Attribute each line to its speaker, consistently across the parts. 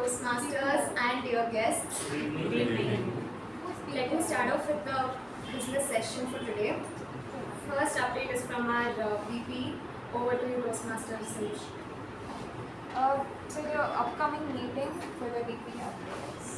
Speaker 1: Toastmasters and dear guests. Let me start off with the business session for today. First update is from our VP. Over to you, Toastmasters.
Speaker 2: So the upcoming meeting for the VP updates.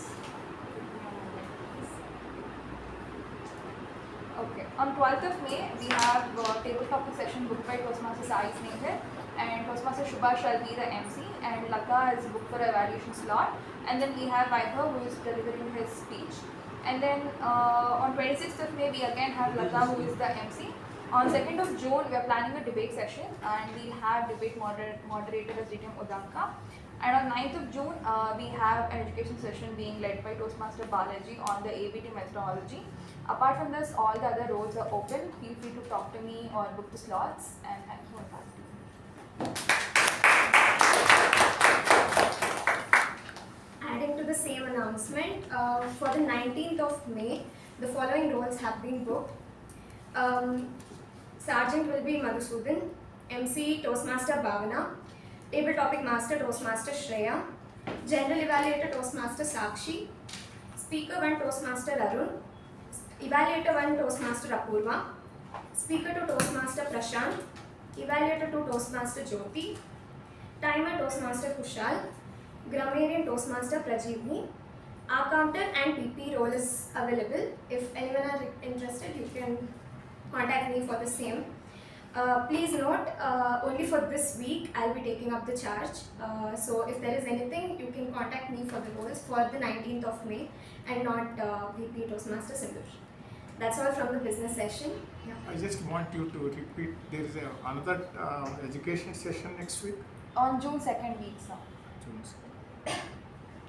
Speaker 2: Okay, on 12th of May, we have table topic session booked by Toastmaster Sai Snehal, and Toastmaster Shubha shall be the MC, and Latha is booked for evaluation slot, and then we have Vaibhav who is delivering his speech. And then on 26th of May, we again have Latha who is the MC. On 2nd of June, we are planning a debate session, and we have debate moderator as Udanka. And on 9th of June, we have an education session being led by Toastmaster Balaji on the ABT methodology. Apart from this, all the other roles are open. Feel free to talk to me or book the slots, and thank you for that.
Speaker 1: Adding to the same announcement, for the 19th of May, the following roles have been booked. Sergeant will be Madhusudan, MC Toastmaster Bhavana, Table Topic Master Toastmaster Shreya, General Evaluator Toastmaster Sakshi, Speaker 1 Toastmaster Arun, Evaluator 1 Toastmaster Apoorva, Speaker 2 Toastmaster Prashant, Evaluator 2 Toastmaster Jyoti, Timer Toastmaster Kushal, Grammarian Toastmaster Prajeevni. Our counter and PP role is available. If anyone are interested, you can contact me for the same. Please note, only for this week I'll be taking up the charge. So if there is anything, you can contact me for the roles for the 19th of May and not VP Toastmaster Sindhushree. That's all from the business session. Yeah.
Speaker 3: I just want you to repeat, there is another education session next week?
Speaker 2: On June 2nd week, sir.
Speaker 3: June 2nd.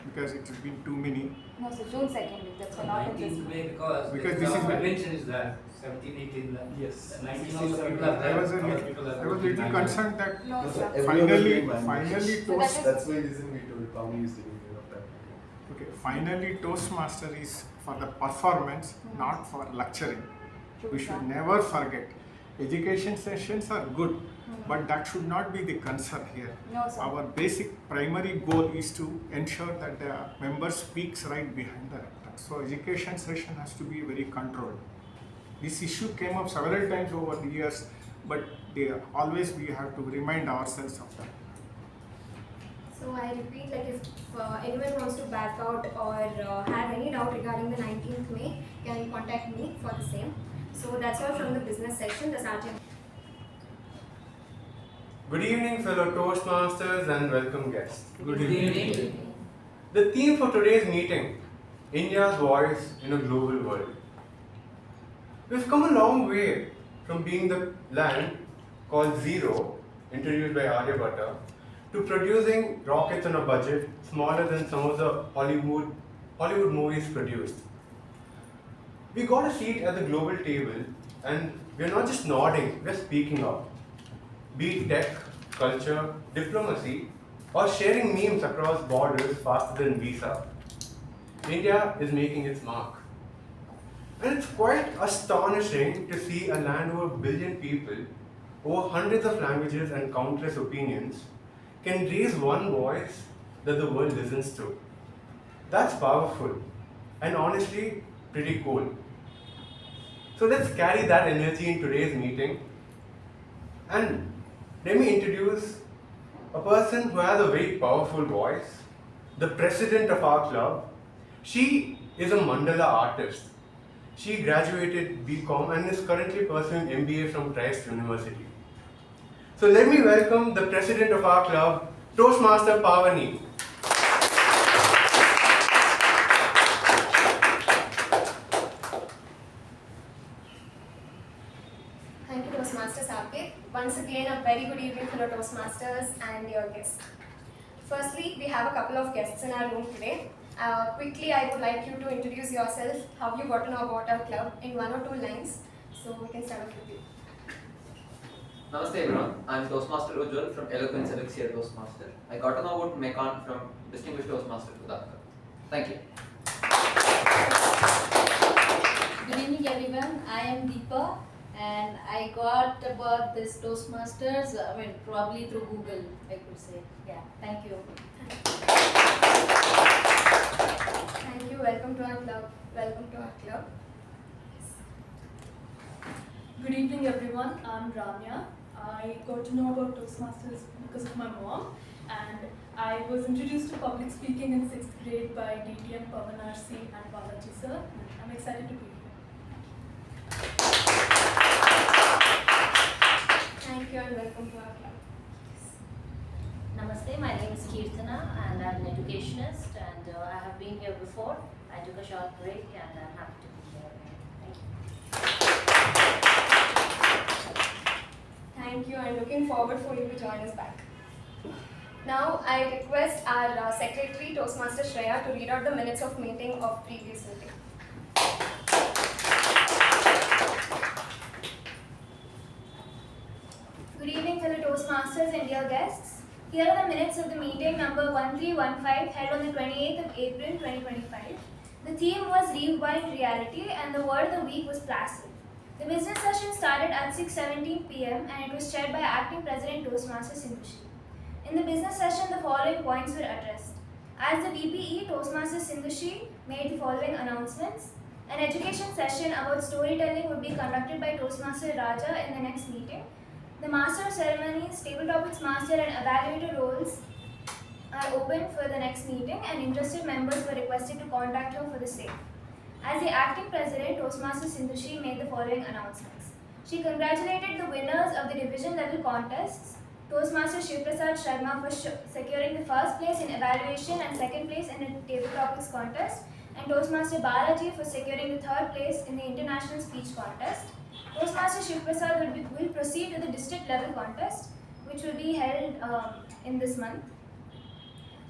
Speaker 3: Because it has been too many.
Speaker 2: No, sir, June 2nd week. That's not in this
Speaker 4: 19th May
Speaker 2: week.
Speaker 4: because
Speaker 3: this is
Speaker 4: convention is there. 17, 18.
Speaker 5: Yes.
Speaker 4: 19 also people are
Speaker 3: I
Speaker 4: there.
Speaker 3: was a little concerned that
Speaker 2: No, sir.
Speaker 3: finally
Speaker 2: So that
Speaker 5: That's why reason we told Pavani is taking care of that.
Speaker 3: okay, finally Toastmaster is for the performance, not for lecturing.
Speaker 2: True,
Speaker 3: We
Speaker 2: sir.
Speaker 3: should never forget. Education sessions are good, but that should not be the concern here.
Speaker 2: No, sir.
Speaker 3: Our basic primary goal is to ensure that the member speaks right behind the rector. So education session has to be very controlled. This issue came up several times over the years, but always we have to remind ourselves of that.
Speaker 1: So I repeat, like if anyone wants to back out or have any doubt regarding the 19th May, can contact me for the same. So that's all from the business section. The sergeant.
Speaker 6: Good evening, fellow Toastmasters and welcome guests.
Speaker 4: Good evening.
Speaker 6: The theme for today's meeting, India's voice in a global world. We've come a long way from being the land called Zero, introduced by Aryabhatta, to producing rockets on a budget smaller than some of the Hollywood movies produced. We got a seat at the global table and we're not just nodding, we're speaking up. Be it tech, culture, diplomacy, or sharing memes across borders faster than Visa, India is making its mark. And it's quite astonishing to see a land over a billion people, over hundreds of languages and countless opinions, can raise one voice that the world listens to. That's powerful and honestly pretty cool. So let's carry that energy in today's meeting. And let me introduce a person who has a very powerful voice, the president of our club. She is a mandala artist. She graduated BCom and is currently pursuing MBA from Christ University. So let me welcome the president of our club, Toastmaster Pavani.
Speaker 1: Thank you, Toastmaster Saketh. Once again, a very good evening to the Toastmasters and your guests. Firstly, we have a couple of guests in our room today. Quickly, I would like you to introduce yourself, how you got to know about our club in 1 or 2 lines. So we can start off with you.
Speaker 7: Namaste everyone, I am Toastmaster Ujjwal from Eloquence Elixir Toastmaster. I got to know about Mekon from Distinguished Toastmaster Udanka. Thank you.
Speaker 8: Good evening everyone, I am Deepa and I got about this Toastmasters, probably through Google, I could say. Yeah, thank you.
Speaker 1: Thank you. Welcome to our club. Welcome to our club.
Speaker 9: Good evening, everyone. I'm Ramya. I got to know about Toastmasters because of my mom, and I was introduced to public speaking in 6th grade by DTM Pavani C and Balaji sir. I'm excited to be here.
Speaker 1: Thank you and welcome to our club.
Speaker 8: Namaste, my name is Keerthana and I'm an educationist and I have been here before. I took a short break and I'm happy to be here again. Thank you.
Speaker 1: Thank you and looking forward for you to join us back. Now I request our secretary Toastmaster Shreya to read out the minutes of meeting of previous meeting.
Speaker 10: Good evening, fellow Toastmasters and dear guests. Here are the minutes of the meeting number 1315 held on the 28th of April 2025. The theme was Rewind Reality and the word of the week was plastic. The business session started at 6:17 p.m. and it was chaired by Acting President Toastmasters Sindhushree. In the business session, the following points were addressed. As the VPE, Toastmasters Sindhushree made the following announcements. An education session about storytelling would be conducted by Toastmaster Raja in the next meeting. The Master of Ceremonies, Table Topics Master and Evaluator roles are open for the next meeting and interested members were requested to contact her for the same. As the Acting President, Toastmaster Sindhushree made the following announcements. She congratulated the winners of the division level contests, Toastmaster Shivaprasad Sharma for securing the first place in evaluation and second place in the table topics contest, and Toastmaster Balaji for securing the third place in the international speech contest. Toastmaster Shivaprasad will proceed to the district level contest, which will be held in this month.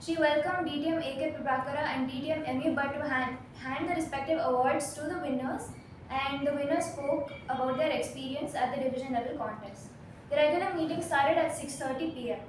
Speaker 10: She welcomed DTM K Prabhakara and DTM U Bhat to hand the respective awards to the winners, and the winners spoke about their experience at the division level contest. The regular meeting started at 6:30 p.m.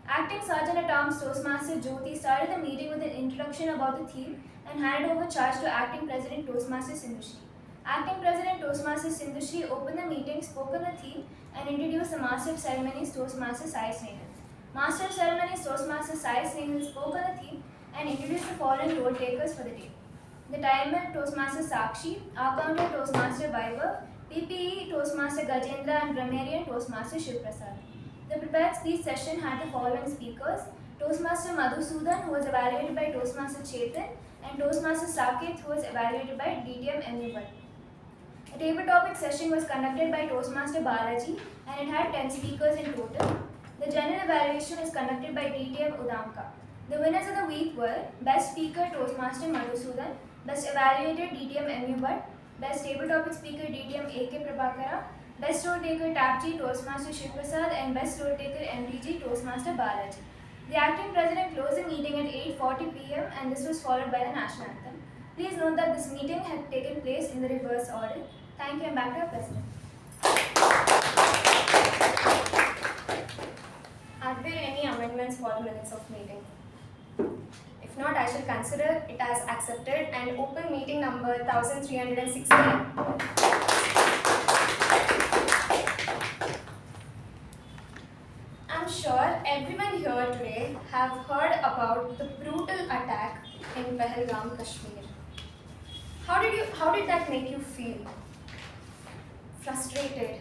Speaker 10: Acting Sergeant at Arms Toastmaster Jyoti started the meeting with an introduction about the theme and handed over charge to Acting President Toastmaster Sindhushree. Acting President Toastmaster Sindhushree opened the meeting, spoke on the theme, and introduced the Master of Ceremonies Toastmaster Sai Snehal. Master of Ceremonies Toastmaster Sai Snehal spoke on the theme and introduced the following role takers for the day. The timer Toastmaster Sakshi, Accountant Toastmaster Vaibhav, PPE Toastmaster Gajendra and Grammarian Toastmaster Shivaprasad. The prepared speech session had the following speakers: Toastmaster Madhusudan, who was evaluated by Toastmaster Chetan, and Toastmaster Saketh, who was evaluated by DTM Evaluator. The table topic session was conducted by Toastmaster Balaji and it had 10 speakers in total. The general evaluation was conducted by DTM Udanka. The winners of the week were Best Speaker Toastmaster Madhusudan, Best Evaluator DTM Evaluator, Best Table Topic Speaker DTM K Prabhakara, Best Role Taker TAPG Toastmaster Shivaprasad and Best Role Taker MTG Toastmaster Balaji. The acting president closed the meeting at 8:40 p.m. and this was followed by the national anthem. Please note that this meeting had taken place in the reverse order. Thank you and back to our president.
Speaker 1: Are there any amendments for the minutes of meeting? If not, I shall consider it as accepted and open meeting number 1316. I'm sure everyone here today have heard about the brutal attack in Pahalgam, Kashmir. How did that make you feel? Frustrated,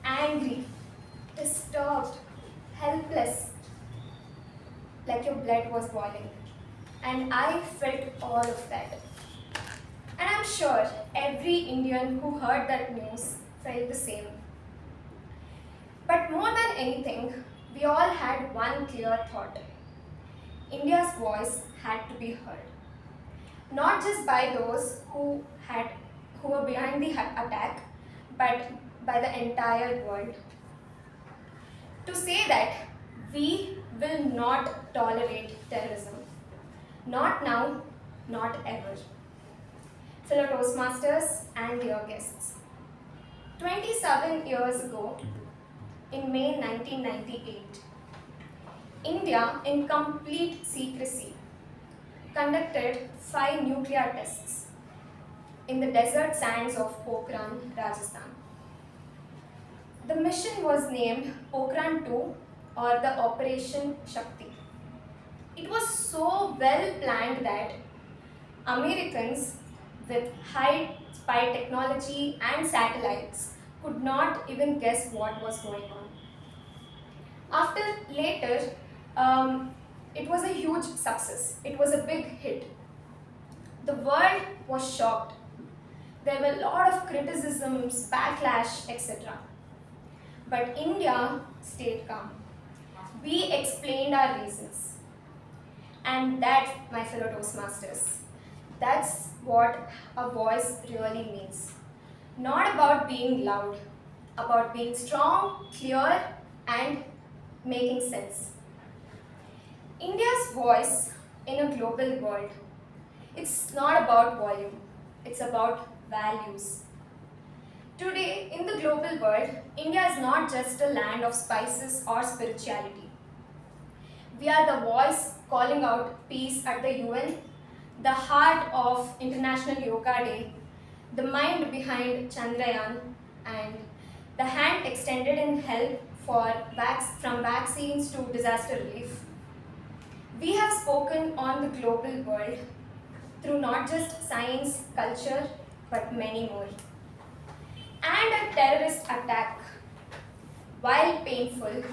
Speaker 1: angry, disturbed, helpless, like your blood was boiling. And I felt all of that. And I'm sure every Indian who heard that news felt the same. But more than anything, we all had one clear thought. India's voice had to be heard. Not just by those who were behind the attack, but by the entire world. To say that we will not tolerate terrorism. Not now, not ever. Fellow Toastmasters and dear guests. 27 years ago, in May 1998, India, in complete secrecy, conducted 5 nuclear tests in the desert sands of Pokhran, Rajasthan. The mission was named Pokhran 2 or the Operation Shakti. It was so well planned that Americans with high spy technology and satellites could not even guess what was going on. After later, it was a huge success. It was a big hit. The world was shocked. There were a lot of criticisms, backlash, etc. But India stayed calm. We explained our reasons. And that, my fellow Toastmasters, that's what a voice really means. Not about being loud, about being strong, clear, and making sense. India's voice in a global world, it's not about volume, it's about values. Today, in the global world, India is not just a land of spices or spirituality. We are the voice calling out peace at the UN, the heart of International Yoga Day, the mind behind Chandrayaan, and the hand extended in help from vaccines to disaster relief. We have spoken on the global world through not just science, culture, but many more. And a terrorist attack, while painful,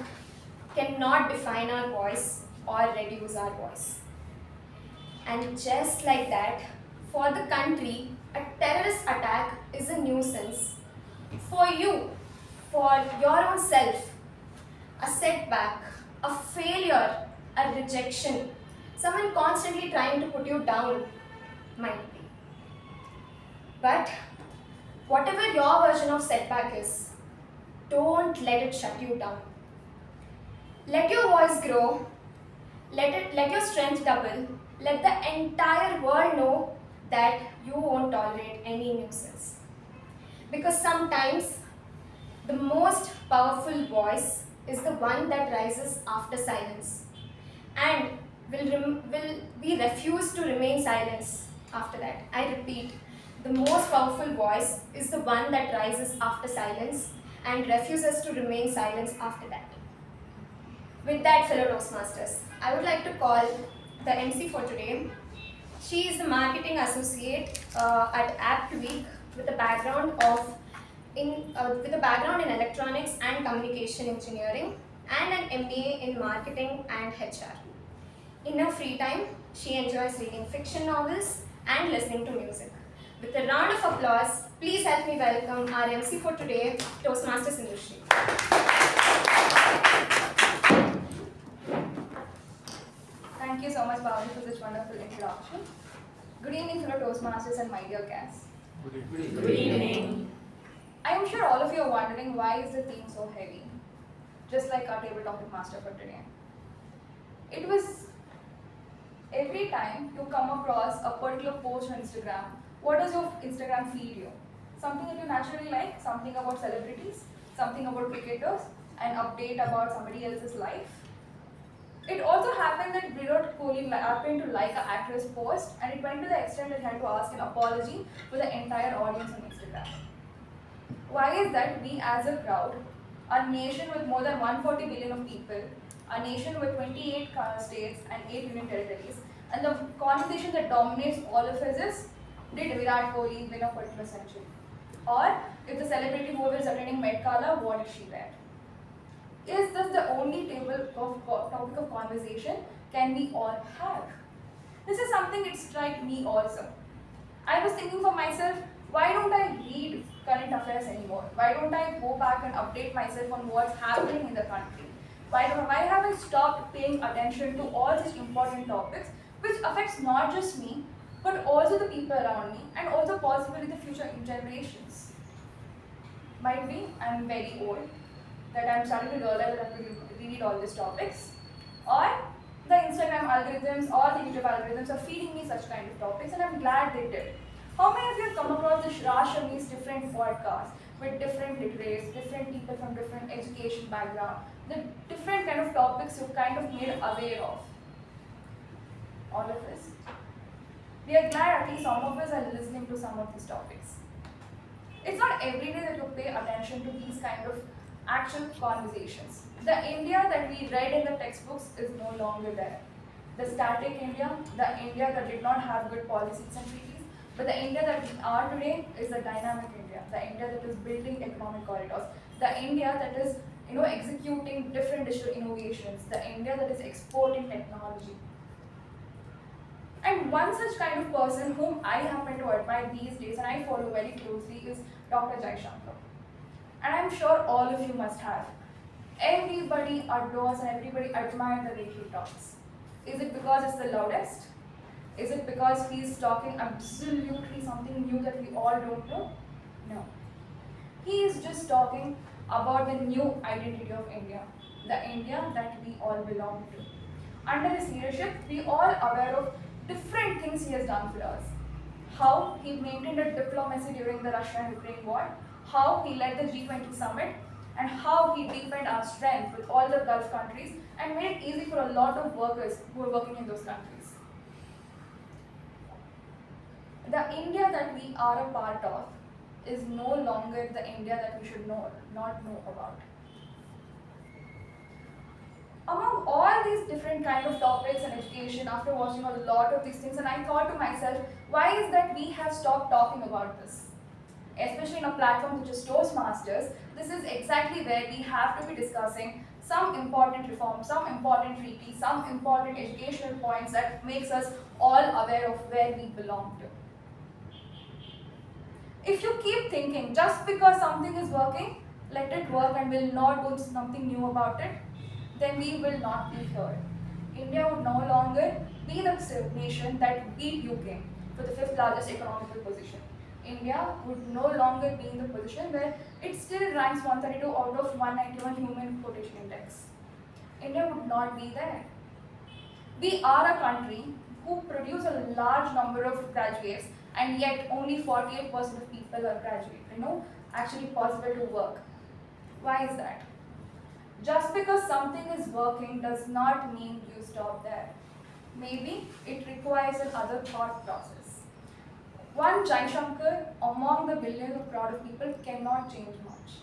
Speaker 1: cannot define our voice or reduce our voice. And just like that, for the country, a terrorist attack is a nuisance. For you, for your own self, a setback, a failure, a rejection, someone constantly trying to put you down might be. But whatever your version of setback is, don't let it shut you down. Let your voice grow, let your strength double, let the entire world know that you won't tolerate any nuisance. Because sometimes the most powerful voice is the one that rises after silence, and we refuse to remain silent after that. I repeat, the most powerful voice is the one that rises after silence and refuses to remain silent after that. With that, fellow Toastmasters, I would like to call the MC for today. She is the marketing associate at Apt Week with a background in electronics and communication engineering and an MBA in marketing and HR. In her free time, she enjoys reading fiction novels and listening to music. With a round of applause, please help me welcome our MC for today, Toastmaster Sindhushree.
Speaker 2: Thank you so much, Pavani, for this wonderful introduction. Good evening, fellow Toastmasters and my dear guests.
Speaker 4: Good evening.
Speaker 2: I am sure all of you are wondering why is the theme so heavy, just like our table topic master for today. It was every time you come across a particular post on Instagram, what does your Instagram feed you? Something that you naturally like, something about celebrities, something about cricketers, an update about somebody else's life. It also happened that Virat Kohli happened to like an actress post, and it went to the extent that he had to ask an apology for the entire audience on Instagram. Why is that we as a crowd, a nation with more than 140 billion of people, a nation with 28 states and 8 union territories, and the conversation that dominates all of us is, did Virat Kohli win a particular century? Or, if the celebrity who is attending Met Gala, what did she wear? Is this the only topic of conversation can we all have? This is something that struck me also. I was thinking for myself, why don't I read current affairs anymore? Why don't I go back and update myself on what's happening in the country? Why have I stopped paying attention to all these important topics which affects not just me, but also the people around me and also possibly the future generations? Might be I'm very old, that I'm starting to realize that I have to read all these topics, or the Instagram algorithms or the YouTube algorithms are feeding me such kind of topics, and I'm glad they did. How many of you have come across the Shra's different podcasts with different literates, different people from different education background, the different kind of topics you've kind of made aware of? All of us. We are glad at least some of us are listening to some of these topics. It's not every day that you pay attention to these kind of actual conversations. The India that we read in the textbooks is no longer there. The static India, the India that did not have good policies and treaties, but the India that we are today is a dynamic India, the India that is building economic corridors, the India that is executing different digital innovations, the India that is exporting technology. And one such kind of person whom I happen to admire these days and I follow very closely is Dr. Jaishankar. And I'm sure all of you must have. Everybody adores and everybody admires the way he talks. Is it because it's the loudest? Is it because he's talking absolutely something new that we all don't know? No. He is just talking about the new identity of India, the India that we all belong to. Under his leadership, we all aware of different things he has done for us. How he maintained a diplomacy during the Russia and Ukraine war, how he led the G20 summit, and how he deepened our strength with all the Gulf countries and made it easy for a lot of workers who were working in those countries. The India that we are a part of is no longer the India that we should not know about. Among all these different kind of topics and education, after watching a lot of these things, and I thought to myself, why is that we have stopped talking about this? Especially in a platform such as Toastmasters, this is exactly where we have to be discussing some important reforms, some important treaties, some important educational points that makes us all aware of where we belong to. If you keep thinking just because something is working, let it work and we'll not do something new about it, then we will not be here. India would no longer be the nation that beat UK for the 5th largest economical position. India would no longer be in the position where it still ranks 132 out of 191 Human Quotation Index. India would not be there. We are a country who produce a large number of graduates and yet only 48% of people are graduate, actually possible to work. Why is that? Just because something is working does not mean you stop there. Maybe it requires another thought process. One Jaishankar among the billions of crowd of people cannot change much.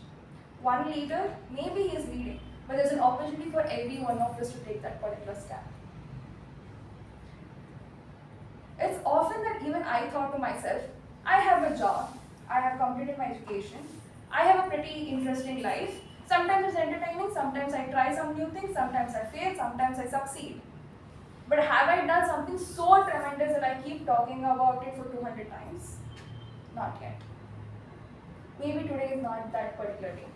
Speaker 2: One leader, maybe he is leading, but there's an opportunity for every one of us to take that particular step. It's often that even I thought to myself, I have a job, I have completed my education, I have a pretty interesting life. Sometimes it's entertaining, sometimes I try some new things, sometimes I fail, sometimes I succeed. But have I done something so tremendous that I keep talking about it for 200 times? Not yet. Maybe today is not that particular day.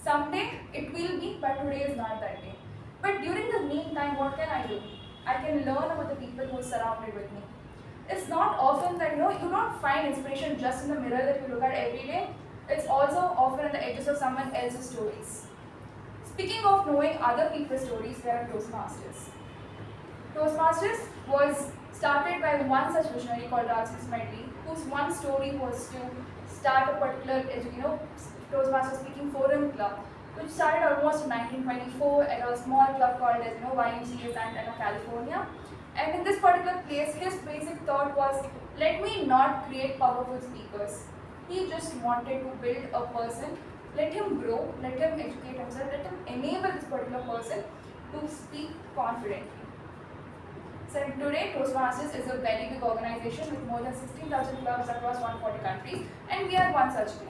Speaker 2: Someday it will be, but today is not that day. But during the meantime, what can I do? I can learn about the people who are surrounded with me. It's not often that you don't find inspiration just in the mirror that you look at every day. It's also often at the edges of someone else's stories. Speaking of knowing other people's stories, we are Toastmasters. Toastmasters was started by one such visionary called Medley, whose one story was to start a particular Toastmasters speaking forum club, which started almost in 1924 at a small club called as YMCA in Santa California. And in this particular place, his basic thought was, let me not create powerful speakers. He just wanted to build a person, let him grow, let him educate himself, let him enable this particular person to speak confidently. So today, Toastmasters is a very big organization with more than 16,000 clubs across 140 countries, and we are one such club.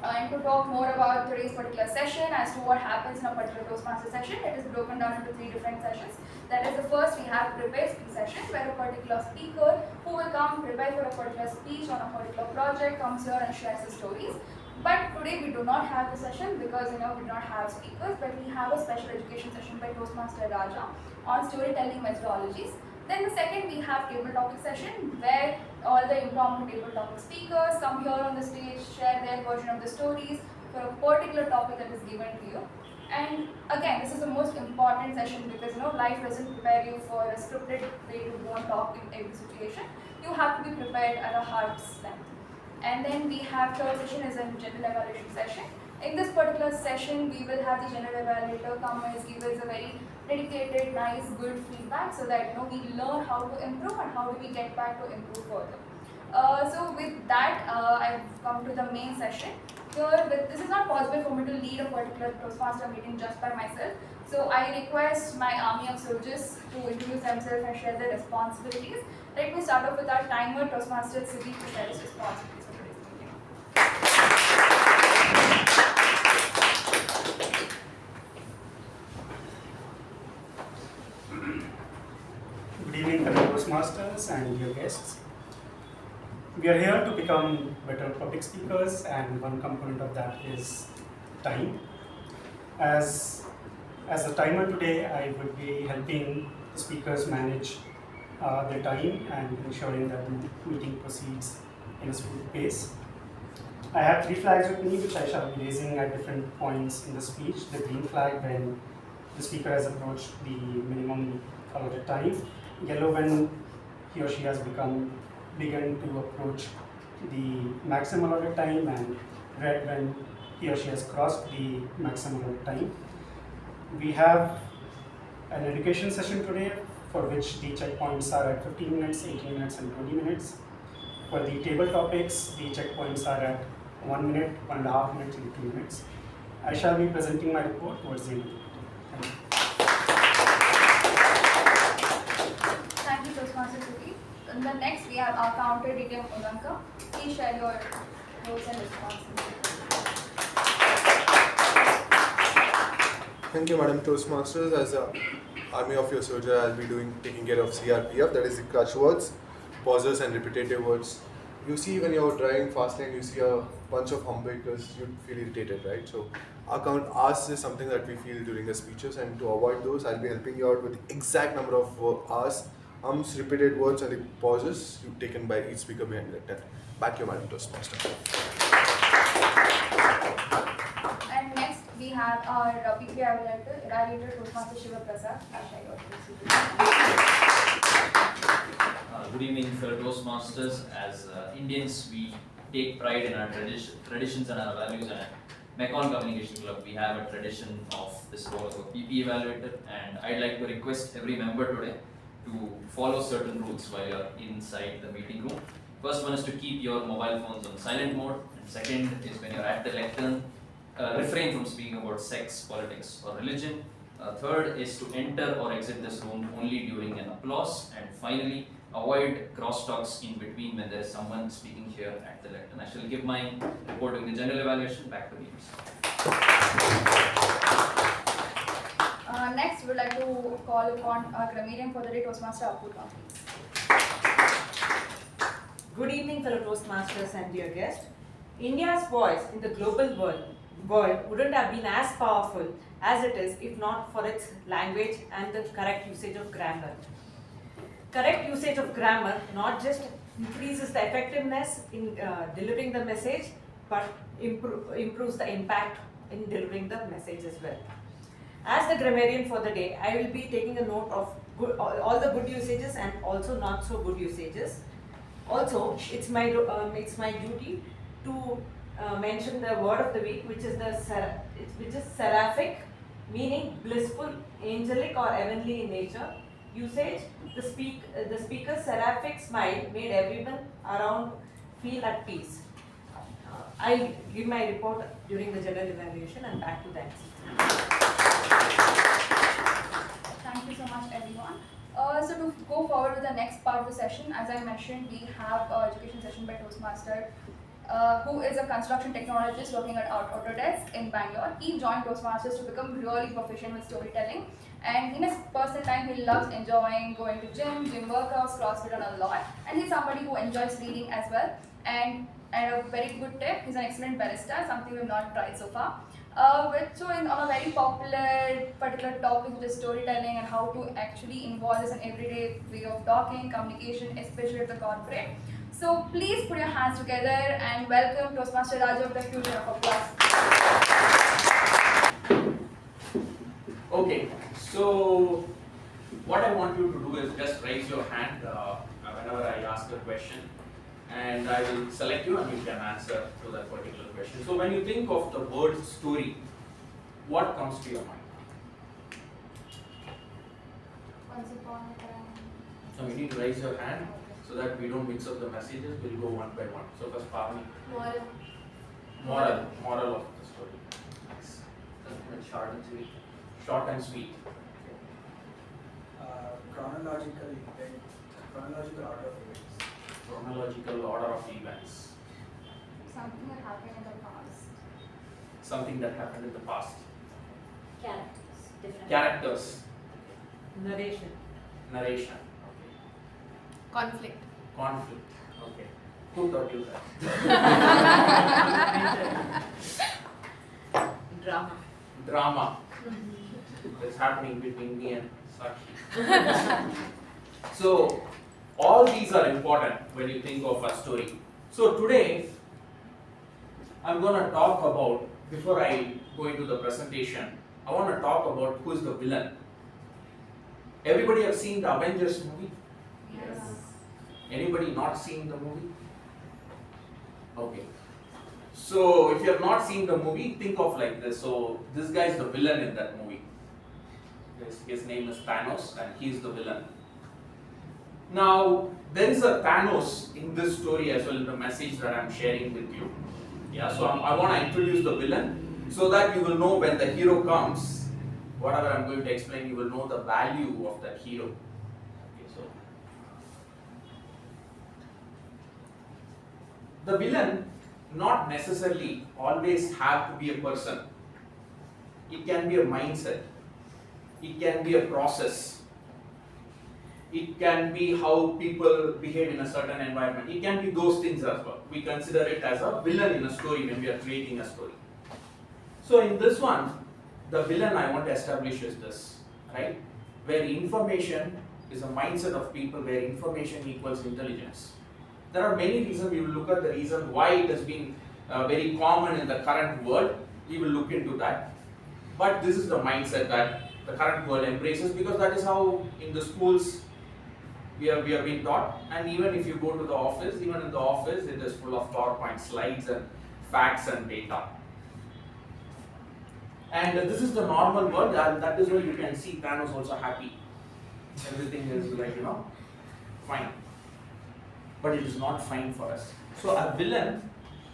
Speaker 2: And to talk more about today's particular session as to what happens in a particular Toastmaster session, it is broken down into 3 different sessions. That is, the first we have prepare speak session, where a particular speaker who will come prepare for a particular speech on a particular project comes here and shares his stories. But today we do not have the session because we do not have speakers, but we have a special education session by Toastmaster Raja on storytelling methodologies. Then the second we have table topic session, where all the impromptu table topic speakers come here on the stage, share their version of the stories for a particular topic that is given to you. And again, this is the most important session because life doesn't prepare you for a scripted way to go and talk in every situation. You have to be prepared at a heart's length. And then we have third session is a general evaluation session. In this particular session, we will have the general evaluator come and give us a very dedicated, nice, good feedback so that we learn how to improve and how do we get back to improve further. So with that, I've come to the main session. Here, this is not possible for me to lead a particular Toastmaster meeting just by myself. So I request my army of soldiers to introduce themselves and share their responsibilities. Let me start off with our timer, Toastmaster Sudeep, to share his responsibilities for today's meeting.
Speaker 11: Good evening, fellow Toastmasters and dear guests. We are here to become better public speakers, and one component of that is time. As a timer today, I would be helping the speakers manage their time and ensuring that the meeting proceeds in a smooth pace. I have 3 flags with me, which I shall be raising at different points in the speech. The green flag when the speaker has approached the minimum allotted time, yellow when he or she has begun to approach the maximum allotted time, and red when he or she has crossed the maximum allotted time. We have an education session today for which the checkpoints are at 15 minutes, 18 minutes and 20 minutes. For the table topics, the checkpoints are at 1 minute, 1.5 minutes and 2 minutes. I shall be presenting my report towards the end of the meeting. Thank you.
Speaker 2: Thank you, Toastmaster Sudeep. And then next we have our counter DTM Udanka. Please share your roles and responsibilities.
Speaker 5: Thank you, Madam Toastmasters. As a army of your soldier, I'll be taking care of CRPF, that is the crutch words, pauses and repetitive words. You see, when you're driving fast and you see a bunch of humbuckers, you feel irritated, right? So our count R's is something that we feel during the speeches, and to avoid those, I'll be helping you out with the exact number of R's, repeated words and the pauses you've taken by each speaker behind the tent. Back to you, Madam Toastmaster.
Speaker 2: And next we have our PP Evaluator, Toastmaster Shivaprasad. Please share your responsibilities.
Speaker 4: Good evening, fellow Toastmasters. As Indians, we take pride in our traditions and our values. And at Mekon Communication Club, we have a tradition of this role of a PP Evaluator. And I'd like to request every member today to follow certain rules while you're inside the meeting room. First one is to keep your mobile phones on silent mode. And second is when you're at the lectern, refrain from speaking about sex, politics or religion. Third is to enter or exit this room only during an applause. And finally, avoid crosstalks in between when there is someone speaking here at the lectern. I shall give my report during the general evaluation back to you.
Speaker 2: Next, we would like to call upon our Grammarian for the day, Toastmaster Apoorva.
Speaker 12: Good evening, fellow Toastmasters and dear guests. India's voice in the global world wouldn't have been as powerful as it is if not for its language and the correct usage of grammar. Correct usage of grammar not just increases the effectiveness in delivering the message, but improves the impact in delivering the message as well. As the grammarian for the day, I will be taking a note of all the good usages and also not so good usages. Also, it's my duty to mention the word of the week, which is seraphic, meaning blissful, angelic or heavenly in nature. Usage: the speaker's seraphic smile made everyone around feel at peace. I'll give my report during the general evaluation and back to that.
Speaker 2: Thank you so much, everyone. So to go forward with the next part of the session, as I mentioned, we have an education session by Toastmaster, who is a construction technologist working at Autodesk in Bangalore. He joined Toastmasters to become really proficient with storytelling. And in his personal time, he loves enjoying going to gym workouts, CrossFit and a lot. And he's somebody who enjoys reading as well. And a very good tip, he's an excellent barista, something we've not tried so far. On a very popular particular topic, which is storytelling and how to actually involve this in everyday way of talking, communication, especially at the corporate. So please put your hands together and welcome Toastmaster Raja with a huge round of applause.
Speaker 13: Okay, so what I want you to do is just raise your hand whenever I ask a question, and I will select you and you can answer to that particular question. So when you think of the word story, what comes to your mind?
Speaker 2: Once upon a time.
Speaker 13: So you need to raise your hand so that we don't mix up the messages. We'll go one by one. So first, Pavani. Moral of the story.
Speaker 7: Short and sweet.
Speaker 13: Short and sweet.
Speaker 14: Chronological event, chronological order of events.
Speaker 13: Chronological order of events.
Speaker 2: Something that happened in the past.
Speaker 13: Something that happened in the past.
Speaker 8: Characters. Different.
Speaker 13: Characters.
Speaker 12: Narration.
Speaker 13: Narration.
Speaker 2: Conflict.
Speaker 13: Conflict. Okay. Who taught you that?
Speaker 12: Drama.
Speaker 13: Drama. That's happening between me and Sakshi. So, all these are important when you think of a story. So today, I'm going to talk about, before I go into the presentation, I want to talk about who is the villain. Everybody have seen the Avengers movie?
Speaker 2: Yes.
Speaker 13: Anybody not seen the movie? Okay. So if you have not seen the movie, think of like this. So this guy is the villain in that movie. His name is Thanos and he is the villain. Now there is a Thanos in this story as well in the message that I am sharing with you. Yeah, so I want to introduce the villain so that you will know when the hero comes, whatever I am going to explain, you will know the value of that hero. Okay, so the villain not necessarily always have to be a person. It can be a mindset. It can be a process. It can be how people behave in a certain environment. It can be those things as well. We consider it as a villain in a story when we are creating a story. So in this one, the villain I want to establish is this, right? Where information is a mindset of people, where information equals intelligence. There are many reasons. We will look at the reason why it has been very common in the current world. We will look into that. But this is the mindset that the current world embraces, because that is how in the schools we have been taught. And even if you go to the office, even in the office, it is full of PowerPoint slides and facts and data. And this is the normal world, and that is where you can see Thanos also happy. Everything is like, fine. But it is not fine for us. So a villain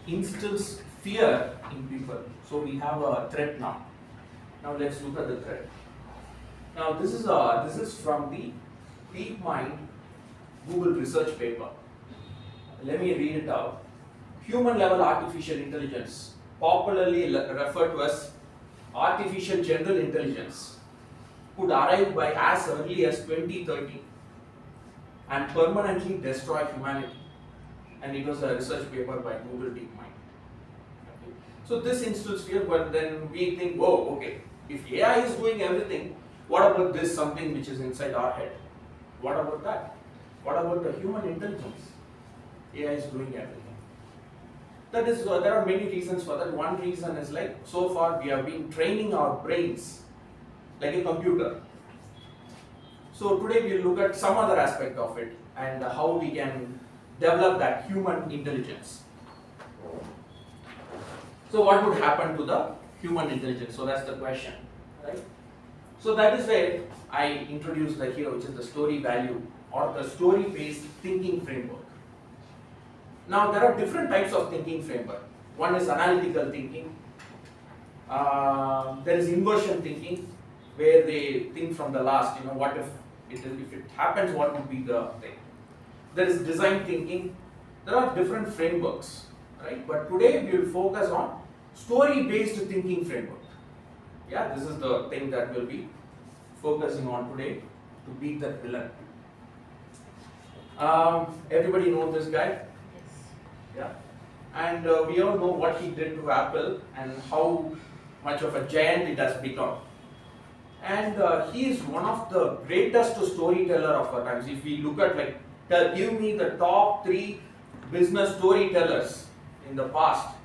Speaker 13: instills fear in people. So we have a threat now. Now let's look at the threat. Now this is from the DeepMind Google research paper. Let me read it out. Human level artificial intelligence, popularly referred to as artificial general intelligence, could arrive by as early as 2030 and permanently destroy humanity. And it was a research paper by Google DeepMind. Okay. So this instills fear, but then we think, oh, okay, if AI is doing everything, what about this something which is inside our head? What about that? What about the human intelligence? AI is doing everything. That is, there are many reasons for that. One reason is like, so far we have been training our brains like a computer. So today we will look at some other aspect of it and how we can develop that human intelligence. So what would happen to the human intelligence? So that's the question, right? So that is where I introduced the hero, which is the story value or the story-based thinking framework. Now there are different types of thinking framework. One is analytical thinking. There is inversion thinking, where they think from the last. What if it happens? What would be the thing? There is design thinking. There are different frameworks, right? But today we will focus on story-based thinking framework. Yeah, this is the thing that we'll be focusing on today to beat that villain. Everybody knows this guy? Yeah. And we all know what he did to Apple and how much of a giant it has become. And he is one of the greatest storyteller of our times. If we look at give me the top 3 business storytellers in the past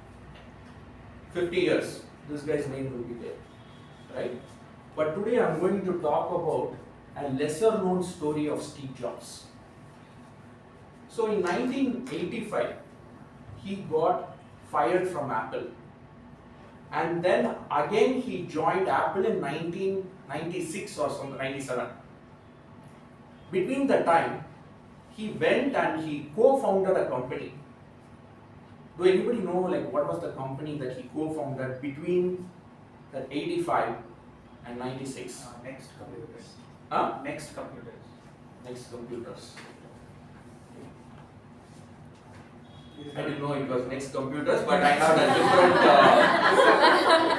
Speaker 13: 50 years, this guy's name will be there, right? But today I'm going to talk about a lesser known story of Steve Jobs. So in 1985, he got fired from Apple. And then again he joined Apple in 1996 or something, 97. Between the time, he went and he co-founded a company. Do anybody know what was the company that he co-founded between that 85 and 96.
Speaker 14: Next computers.
Speaker 13: Huh?
Speaker 14: Next computers.
Speaker 13: Next computers. I didn't know it was next computers, but I had a different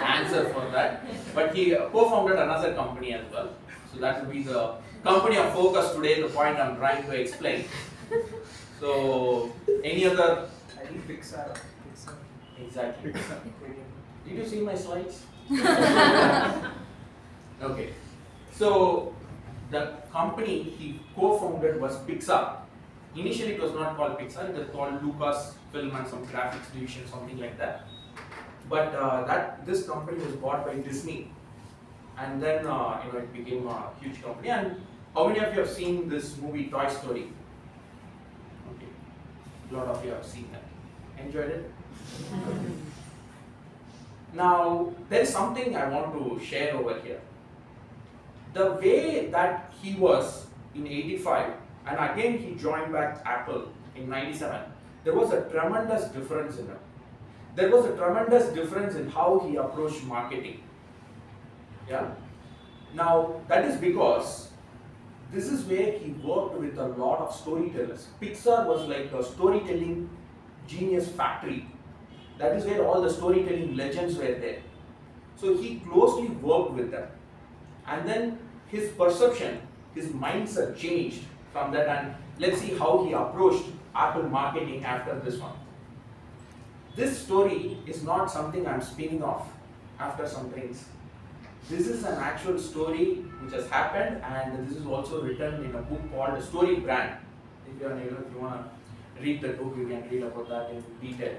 Speaker 13: answer for that. But he co-founded another company as well. So that will be the company of focus today, the point I'm trying to explain. So, any other?
Speaker 14: I think Pixar.
Speaker 13: Exactly. Did you see my slides? Okay. So, the company he co-founded was Pixar. Initially, it was not called Pixar, it was called Lucas Film and some graphics division, something like that. But this company was bought by Disney, and then it became a huge company. And how many of you have seen this movie Toy Story? Okay, a lot of you have seen that. Enjoyed it? Now, there is something I want to share over here. The way that he was in 85, and again he joined back Apple in 97, there was a tremendous difference in him. There was a tremendous difference in how he approached marketing. Yeah. Now, that is because this is where he worked with a lot of storytellers. Pixar was like a storytelling genius factory. That is where all the storytelling legends were there. So he closely worked with them. And then his perception, his mindset changed from that, and let's see how he approached Apple marketing after this one. This story is not something I'm spinning off after some things. This is an actual story which has happened, and this is also written in a book called Story Brand. If you want to read the book, you can read about that in detail.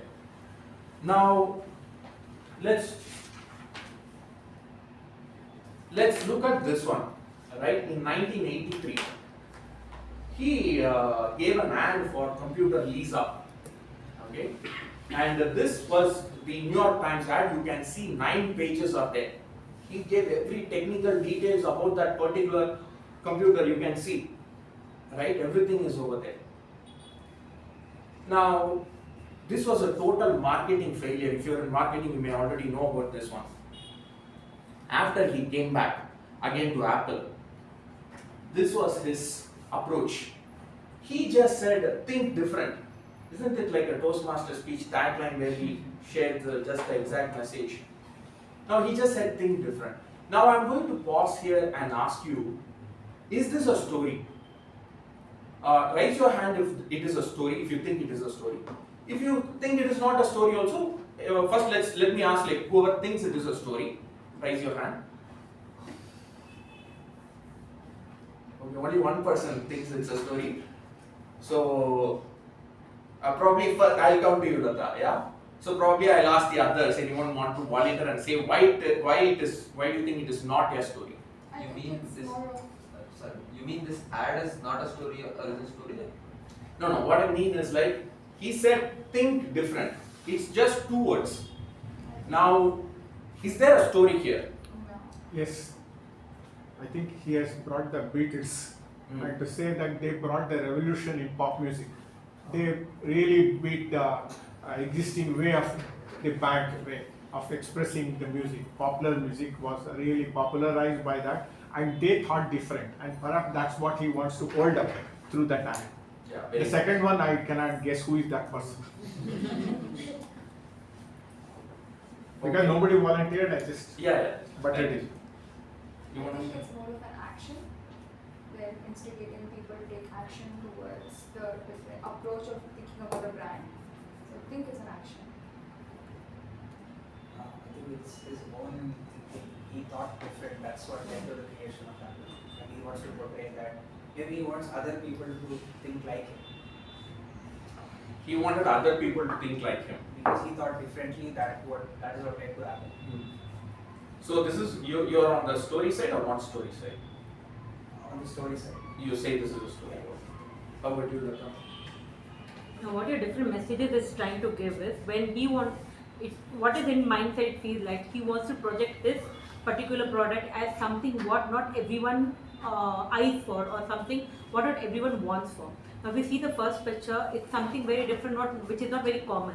Speaker 13: Now, let's look at this one. Right, in 1983, he gave an ad for computer Lisa. Okay, and this was the New York Times ad. You can see 9 pages are there. He gave every technical details about that particular computer. You can see, right? Everything is over there. Now, this was a total marketing failure. If you're in marketing, you may already know about this one. After he came back again to Apple, this was his approach. He just said, think different. Isn't it like a Toastmaster speech tagline where he shared just the exact message? Now he just said, think different. Now I'm going to pause here and ask you, is this a story? Raise your hand if it is a story, if you think it is a story. If you think it is not a story also, first let me ask, like, whoever thinks it is a story, raise your hand. Okay, only one person thinks it's a story. So, probably first I'll come to you, Latha, yeah? So probably I'll ask the others, anyone want to volunteer and say why do you think it is not a story?
Speaker 7: You mean this? Sorry, you mean this ad is not a story or is a story?
Speaker 13: No. What I mean is, like, he said think different. It's just 2 words. Now, is there a story here?
Speaker 3: Yes, I think he has brought the Beatles, and to say that they brought the revolution in pop music. They really beat the existing way of the band way of expressing the music. Popular music was really popularized by that, and they thought different, and perhaps that's what he wants to hold up through that ad.
Speaker 13: Yeah,
Speaker 3: the second one, I cannot guess who is that person. Because nobody volunteered, I just...
Speaker 13: Yeah.
Speaker 3: But it is.
Speaker 2: I think it's more of an action. They're instigating people to take action towards the different approach of thinking about a brand. So I think it's an action.
Speaker 14: I think it's his own thinking. He thought different. That's what led to the creation of Apple. And he wants to portray that. Maybe he wants other people to think like him.
Speaker 13: He wanted other people to think like him.
Speaker 14: Because he thought differently, that is what led to Apple.
Speaker 13: So this is, you're on the story side or not story side?
Speaker 14: On the story side.
Speaker 13: You say this is a story. How about you, Latha?
Speaker 12: Now, what your different messages is trying to give is, when he wants, what is in mindset, it feels like he wants to project this particular product as something what not everyone eyes for, or something what not everyone wants for. Now we see the first picture, it's something very different, which is not very common.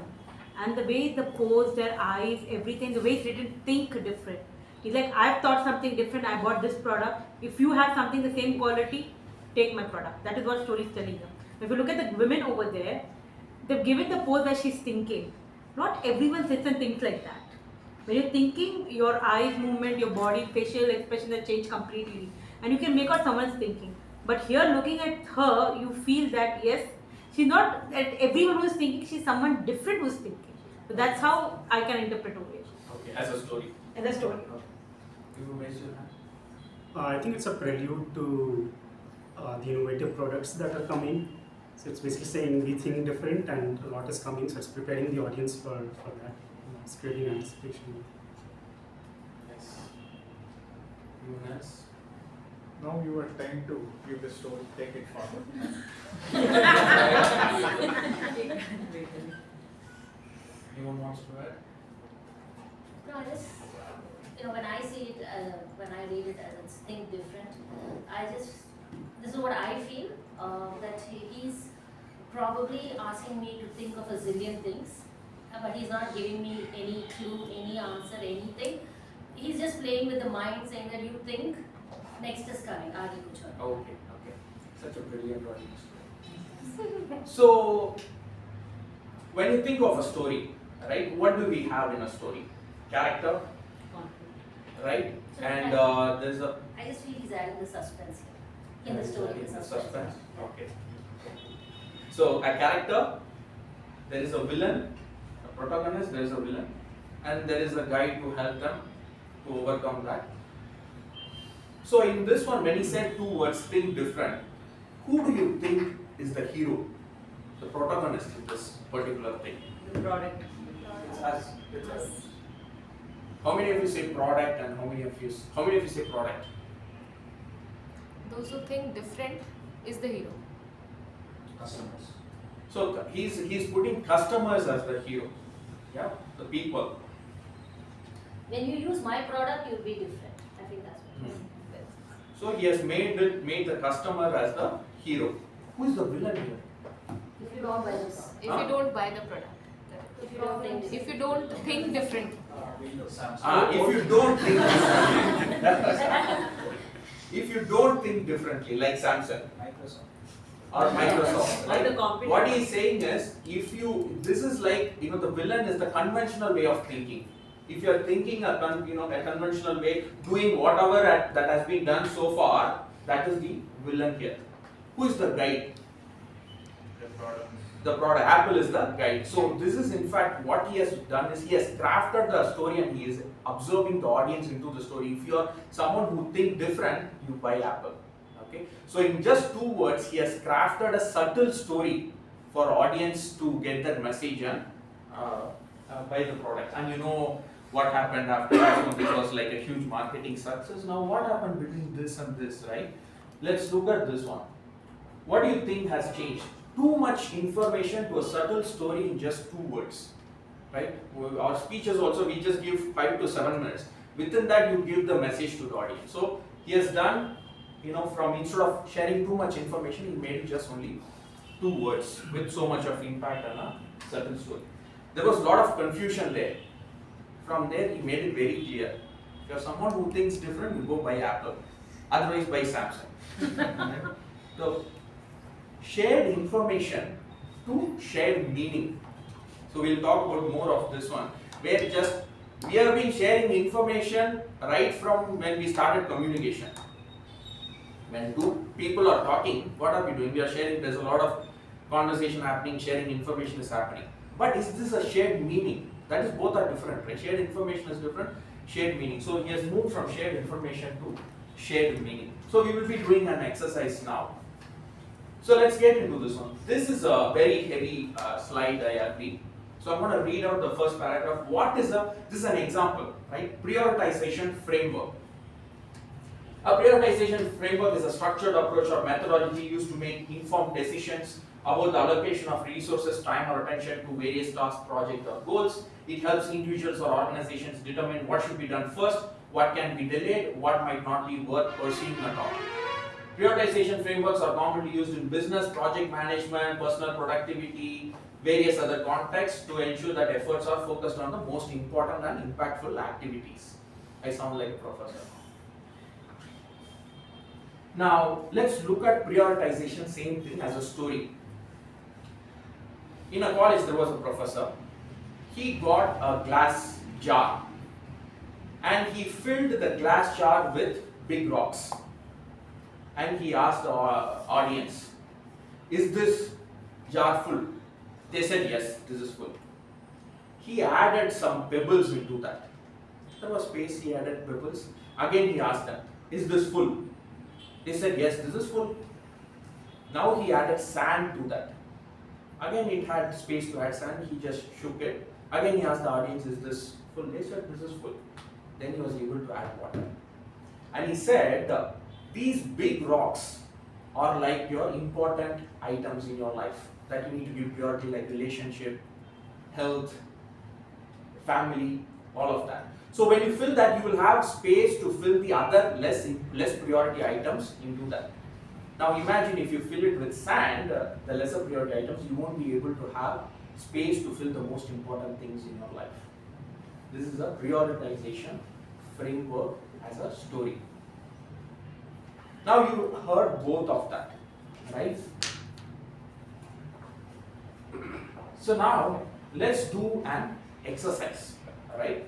Speaker 12: And the way the pose, their eyes, everything, the way it's written, think different. He's like, I've thought something different, I bought this product. If you have something the same quality, take my product. That is what story is telling them. If you look at the women over there, they've given the pose that she's thinking. Not everyone sits and thinks like that. When you're thinking, your eyes movement, your body, facial expression that change completely. And you can make out someone's thinking. But here looking at her, you feel that yes, she's not that everyone who's thinking, she's someone different who's thinking. So that's how I can interpret over here.
Speaker 13: Okay, as a story.
Speaker 12: As a story.
Speaker 13: You raise your hand.
Speaker 11: I think it's a prelude to the innovative products that are coming. So it's basically saying we think different and a lot is coming, so it's preparing the audience for that. It's creating anticipation.
Speaker 13: Yes. You else?
Speaker 3: Now your time to give the story, take it forward.
Speaker 13: Anyone wants to add?
Speaker 8: No, I just, when I see it, when I read it as it's think different, this is what I feel, that he's probably asking me to think of a zillion things, but he's not giving me any clue, any answer, anything. He's just playing with the mind, saying that you think, next is coming, aage kuch aur.
Speaker 13: Okay, okay. Such a brilliant audience. So, when you think of a story, right, what do we have in a story? Character, right?
Speaker 8: So
Speaker 13: And there's a...
Speaker 8: I just feel he's adding the suspense here, in the story, the suspense.
Speaker 13: Okay. So, a character, there is a villain, a protagonist, there is a villain, and there is a guide to help them to overcome that. So in this one, when he said two words, think different, who do you think is the hero, the protagonist in this particular thing?
Speaker 12: The product.
Speaker 13: It's us. It's us. How many of you say product and how many of you say product?
Speaker 1: Those who think different is the hero.
Speaker 13: Customers. So he's putting customers as the hero. Yeah, the people.
Speaker 8: When you use my product, you'll be different. I think that's what it is.
Speaker 13: So he has made the customer as the hero. Who is the villain here?
Speaker 8: If you don't buy the product.
Speaker 1: If you don't buy the product.
Speaker 8: If you don't think
Speaker 1: If you don't think different.
Speaker 13: If you don't think differently. If you don't think differently, like Samsung or Microsoft, right? What he is saying is, this is like, the villain is the conventional way of thinking. If you are thinking a conventional way, doing whatever that has been done so far, that is the villain here. Who is the guide? The product. Apple is the guide. So this is in fact what he has done is he has crafted the story and he is absorbing the audience into the story. If you are someone who think different, you buy Apple. Okay. So in just 2 words, he has crafted a subtle story for audience to get that message and buy the product. And you know what happened after that? This was like a huge marketing success. Now what happened between this and this, right? Let's look at this one. What do you think has changed? Too much information to a subtle story in just 2 words, right? Our speeches also, we just give 5 to 7 minutes. Within that, you give the message to the audience. So he has done, from instead of sharing too much information, he made it just only 2 words with so much of impact on a certain story. There was a lot of confusion there. From there, he made it very clear. If you are someone who thinks different, you go buy Apple. Otherwise, buy Samsung. So, shared information to shared meaning. So we'll talk about more of this one. Where we have been sharing information right from when we started communication. When 2 people are talking, what are we doing? We are sharing, there's a lot of conversation happening, sharing information is happening. But is this a shared meaning? That is, both are different, right? Shared information is different, shared meaning. So he has moved from shared information to shared meaning. So we will be doing an exercise now. So let's get into this one. This is a very heavy slide, I agree. So I'm going to read out the first paragraph. This is an example, right? Prioritization framework. A prioritization framework is a structured approach or methodology used to make informed decisions about the allocation of resources, time or attention to various tasks, projects or goals. It helps individuals or organizations determine what should be done first, what can be delayed, what might not be worth pursuing at all. Prioritization frameworks are commonly used in business, project management, personal productivity, various other contexts to ensure that efforts are focused on the most important and impactful activities. I sound like a professor. Now, let's look at prioritization, same thing as a story. In a college, there was a professor. He got a glass jar and he filled the glass jar with big rocks. And he asked the audience, is this jar full? They said, yes, this is full. He added some pebbles into that. There was space, he added pebbles. Again, he asked them, is this full? They said, yes, this is full. Now he added sand to that. Again, it had space to add sand, he just shook it. Again, he asked the audience, is this full? They said, this is full. Then he was able to add water. And he said, these big rocks are like your important items in your life that you need to give priority, like relationship, health, family, all of that. So when you fill that, you will have space to fill the other less priority items into that. Now imagine if you fill it with sand, the lesser priority items, you won't be able to have space to fill the most important things in your life. This is a prioritization framework as a story. Now you heard both of that, right? So now let's do an exercise, right?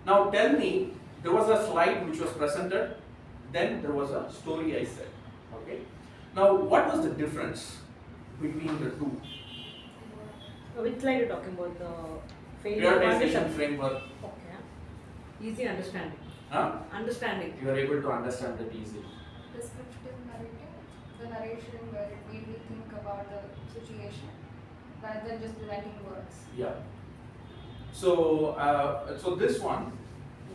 Speaker 13: Now tell me, there was a slide which was presented, then there was a story I said, okay? Now what was the difference between the two?
Speaker 12: Which slide are you talking about? The
Speaker 13: Prioritization framework.
Speaker 12: Okay. Easy understanding.
Speaker 13: Huh?
Speaker 12: Understanding.
Speaker 13: You are able to understand it easily.
Speaker 2: Descriptive narrative, the narration where it made me think about the situation rather than just presenting words.
Speaker 13: Yeah. So, so this one,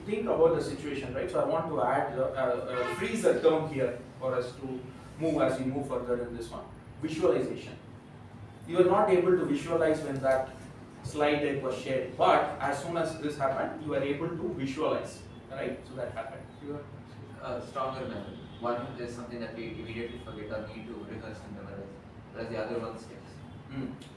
Speaker 13: think about the situation, right? So I want to add freeze a term here for us to move as we move further in this one. Visualization. You are not able to visualize when that slide deck was shared, but as soon as this happened, you are able to visualize, right? So that happened. You are
Speaker 7: Stronger memory. One is something that we immediately forget or need to rehearse and memorize, whereas the other one sticks.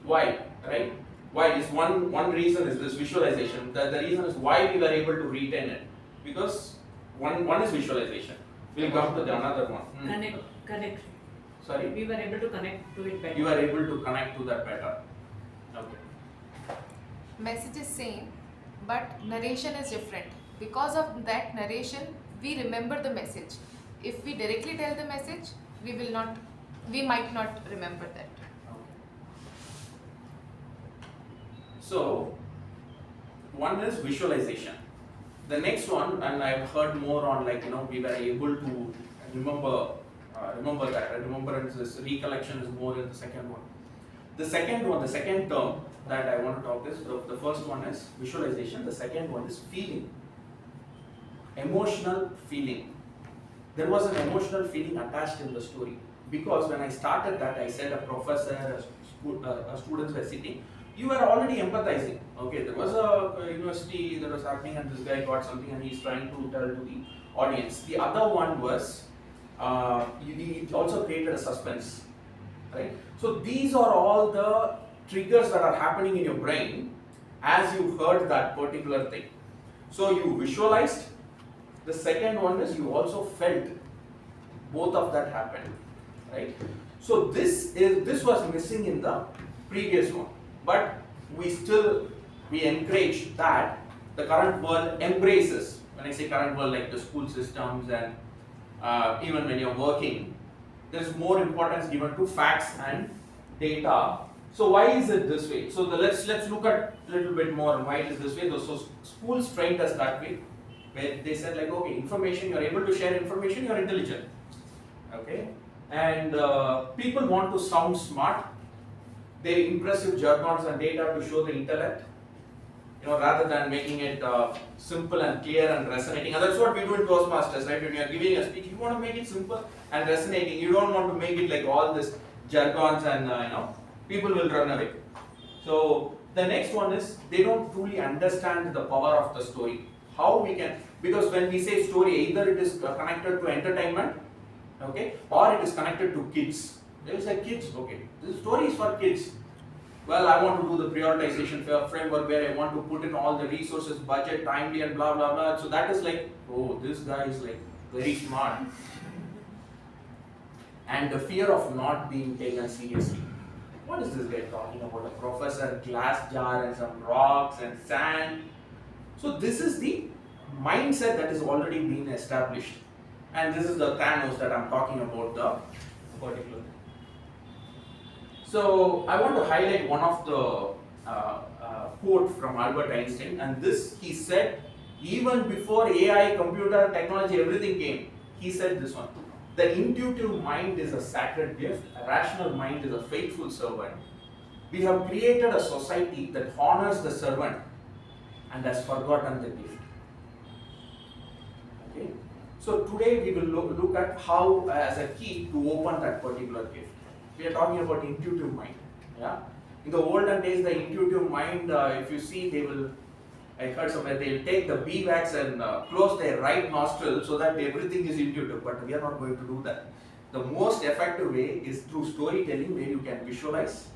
Speaker 13: Why, right? Why is one reason is this visualization. The reason is why we were able to retain it, because one is visualization. We'll come to the another one.
Speaker 12: Connect.
Speaker 13: Sorry.
Speaker 12: We were able to connect to it better.
Speaker 13: You are able to connect to that better. Okay.
Speaker 15: Message is same, but narration is different. Because of that narration, we remember the message. If we directly tell the message, we might not remember that.
Speaker 13: So, one is visualization. The next one, and I've heard more on we were able to remember that. Remembrance is, recollection is more in the second one. The second term that I want to talk is, the first one is visualization, the second one is feeling. Emotional feeling. There was an emotional feeling attached in the story, because when I started that, I said a professor, a students were sitting, you were already empathizing. Okay, there was a university that was happening and this guy got something and he's trying to tell to the audience. The other one was, it also created a suspense, right? So these are all the triggers that are happening in your brain as you heard that particular thing. So you visualized. The second one is you also felt. Both of that happened, right? So this was missing in the previous one, but we encourage that the current world embraces. When I say current world, like the school systems and even when you're working, there's more importance given to facts and data. So why is it this way? So let's look at a little bit more why it is this way. So schools trained us that way, where they said okay, information, you're able to share information, you're intelligent, okay? And people want to sound smart. They impressive jargons and data to show the intellect, rather than making it simple and clear and resonating. And that's what we do in Toastmasters, right? When you're giving a speech, you want to make it simple and resonating. You don't want to make it like all this jargons and, people will run away. So the next one is, they don't truly understand the power of the story. How we can, because when we say story, either it is connected to entertainment, okay, or it is connected to kids. They will say kids, okay, this story is for kids. Well, I want to do the prioritization framework where I want to put in all the resources, budget, timely, and blah blah blah. So that is like, oh, this guy is like very smart. And the fear of not being taken seriously. What is this guy talking about? A professor, glass jar, and some rocks and sand. So this is the mindset that is already been established. And this is the Thanos that I'm talking about, the particular thing. So I want to highlight one of the quote from Albert Einstein, and this he said even before AI, computer, technology, everything came. He said this one: the intuitive mind is a sacred gift, a rational mind is a faithful servant. We have created a society that honors the servant and has forgotten the gift. Okay. So today we will look at how as a key to open that particular gift. We are talking about intuitive mind. Yeah. In the olden days, the intuitive mind, if you see, I heard somewhere they'll take the beeswax and close their right nostril so that everything is intuitive. But we are not going to do that. The most effective way is through storytelling, where you can visualize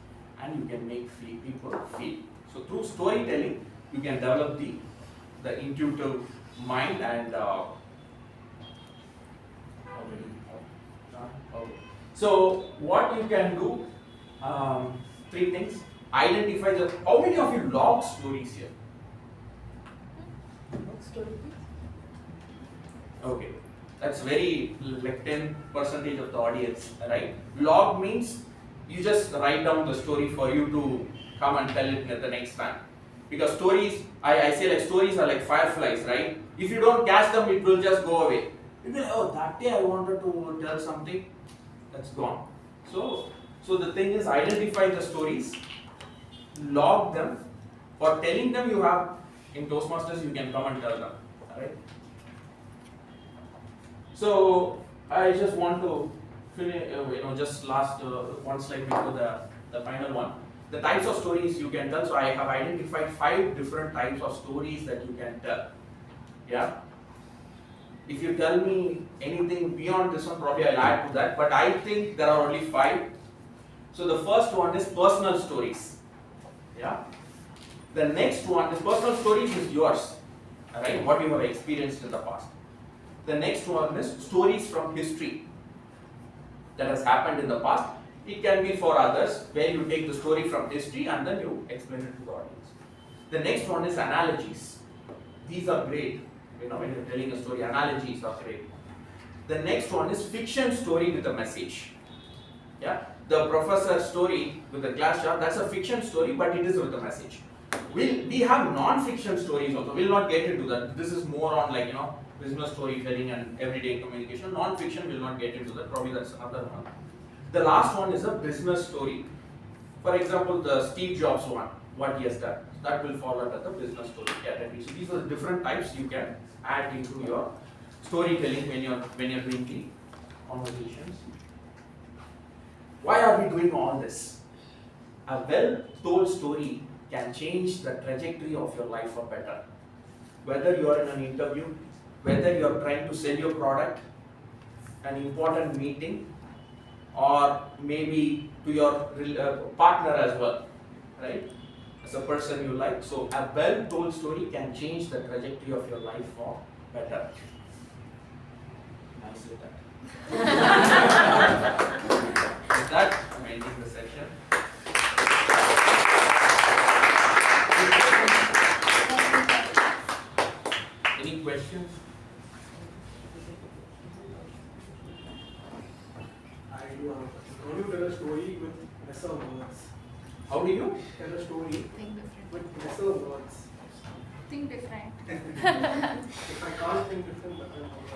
Speaker 13: and you can make people feel. So through storytelling, you can develop the intuitive mind and. So what you can do, three things. Identify how many of you log stories here? Okay, that's very like 10% of the audience, right? Log means you just write down the story for you to come and tell it at the next time. Because stories, I say like stories are like fireflies, right? If you don't catch them, it will just go away. You'll be like, oh, that day I wanted to tell something. That's gone. So the thing is, identify the stories, log them. For telling them, you have in Toastmasters you can come and tell them. Alright. So I just want to finish. Just last one slide before the final one. The types of stories you can tell. So I have identified 5 different types of stories that you can tell. Yeah. If you tell me anything beyond this one, probably I'll add to that. But I think there are only 5. So the first one is personal stories. Yeah. The next one is personal stories is yours. Alright, what you have experienced in the past. The next one is stories from history that has happened in the past. It can be for others, where you take the story from history and then you explain it to the audience. The next one is analogies. These are great. When you're telling a story, analogies are great. The next one is fiction story with a message. Yeah, the professor's story with the glass jar, that's a fiction story, but it is with a message. We have non-fiction stories also. We'll not get into that. This is more on business storytelling and everyday communication. Non-fiction will not get into that. Probably that's another one. The last one is a business story. For example, the Steve Jobs one, what he has done. That will fall under the business story category. So these are the different types you can add into your storytelling when you're doing the conversations. Why are we doing all this? A well-told story can change the trajectory of your life for better. Whether you are in an interview, whether you are trying to sell your product, an important meeting, or maybe to your partner as well, right? As a person you like. So a well-told story can change the trajectory of your life for better. Nicely done. With that, I'm ending the session. Any questions?
Speaker 16: How do you tell a story with lesser words?
Speaker 13: How do you
Speaker 16: tell a story
Speaker 15: Think different.
Speaker 16: with lesser words?
Speaker 2: Think different.
Speaker 16: If I can't think different,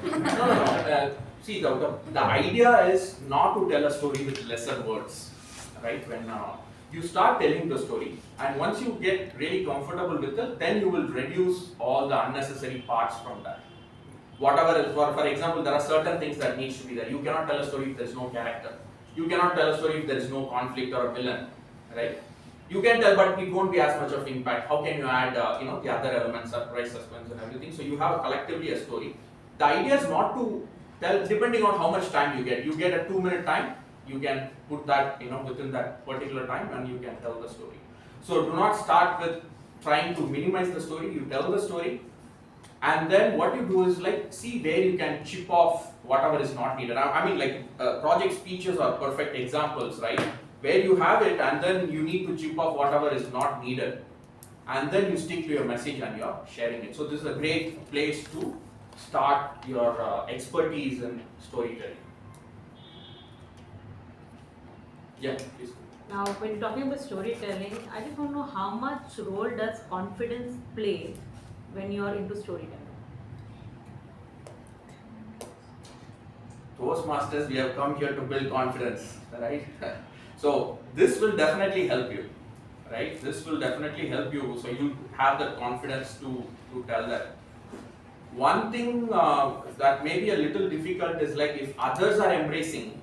Speaker 13: No. See, the idea is not to tell a story with lesser words, right? When you start telling the story, and once you get really comfortable with it, then you will reduce all the unnecessary parts from that. Whatever is, for example, there are certain things that needs to be there. You cannot tell a story if there is no character. You cannot tell a story if there is no conflict or a villain, right? You can tell, but it won't be as much of impact. How can you add, the other elements, surprise, suspense, and everything? So you have collectively a story. The idea is not to tell, depending on how much time you get. You get a 2-minute time, you can put that within that particular time and you can tell the story. So do not start with trying to minimize the story. You tell the story, and then what you do is like see where you can chip off whatever is not needed. I mean, like project speeches are perfect examples, right? Where you have it and then you need to chip off whatever is not needed, and then you stick to your message and you're sharing it. So this is a great place to start your expertise in storytelling. Yeah, please.
Speaker 12: Now, when you're talking about storytelling, I just want to know how much role does confidence play when you're into storytelling?
Speaker 13: Toastmasters, we have come here to build confidence, right? So this will definitely help you, right? This will definitely help you, so you have the confidence to tell that. One thing that may be a little difficult is like if others are embracing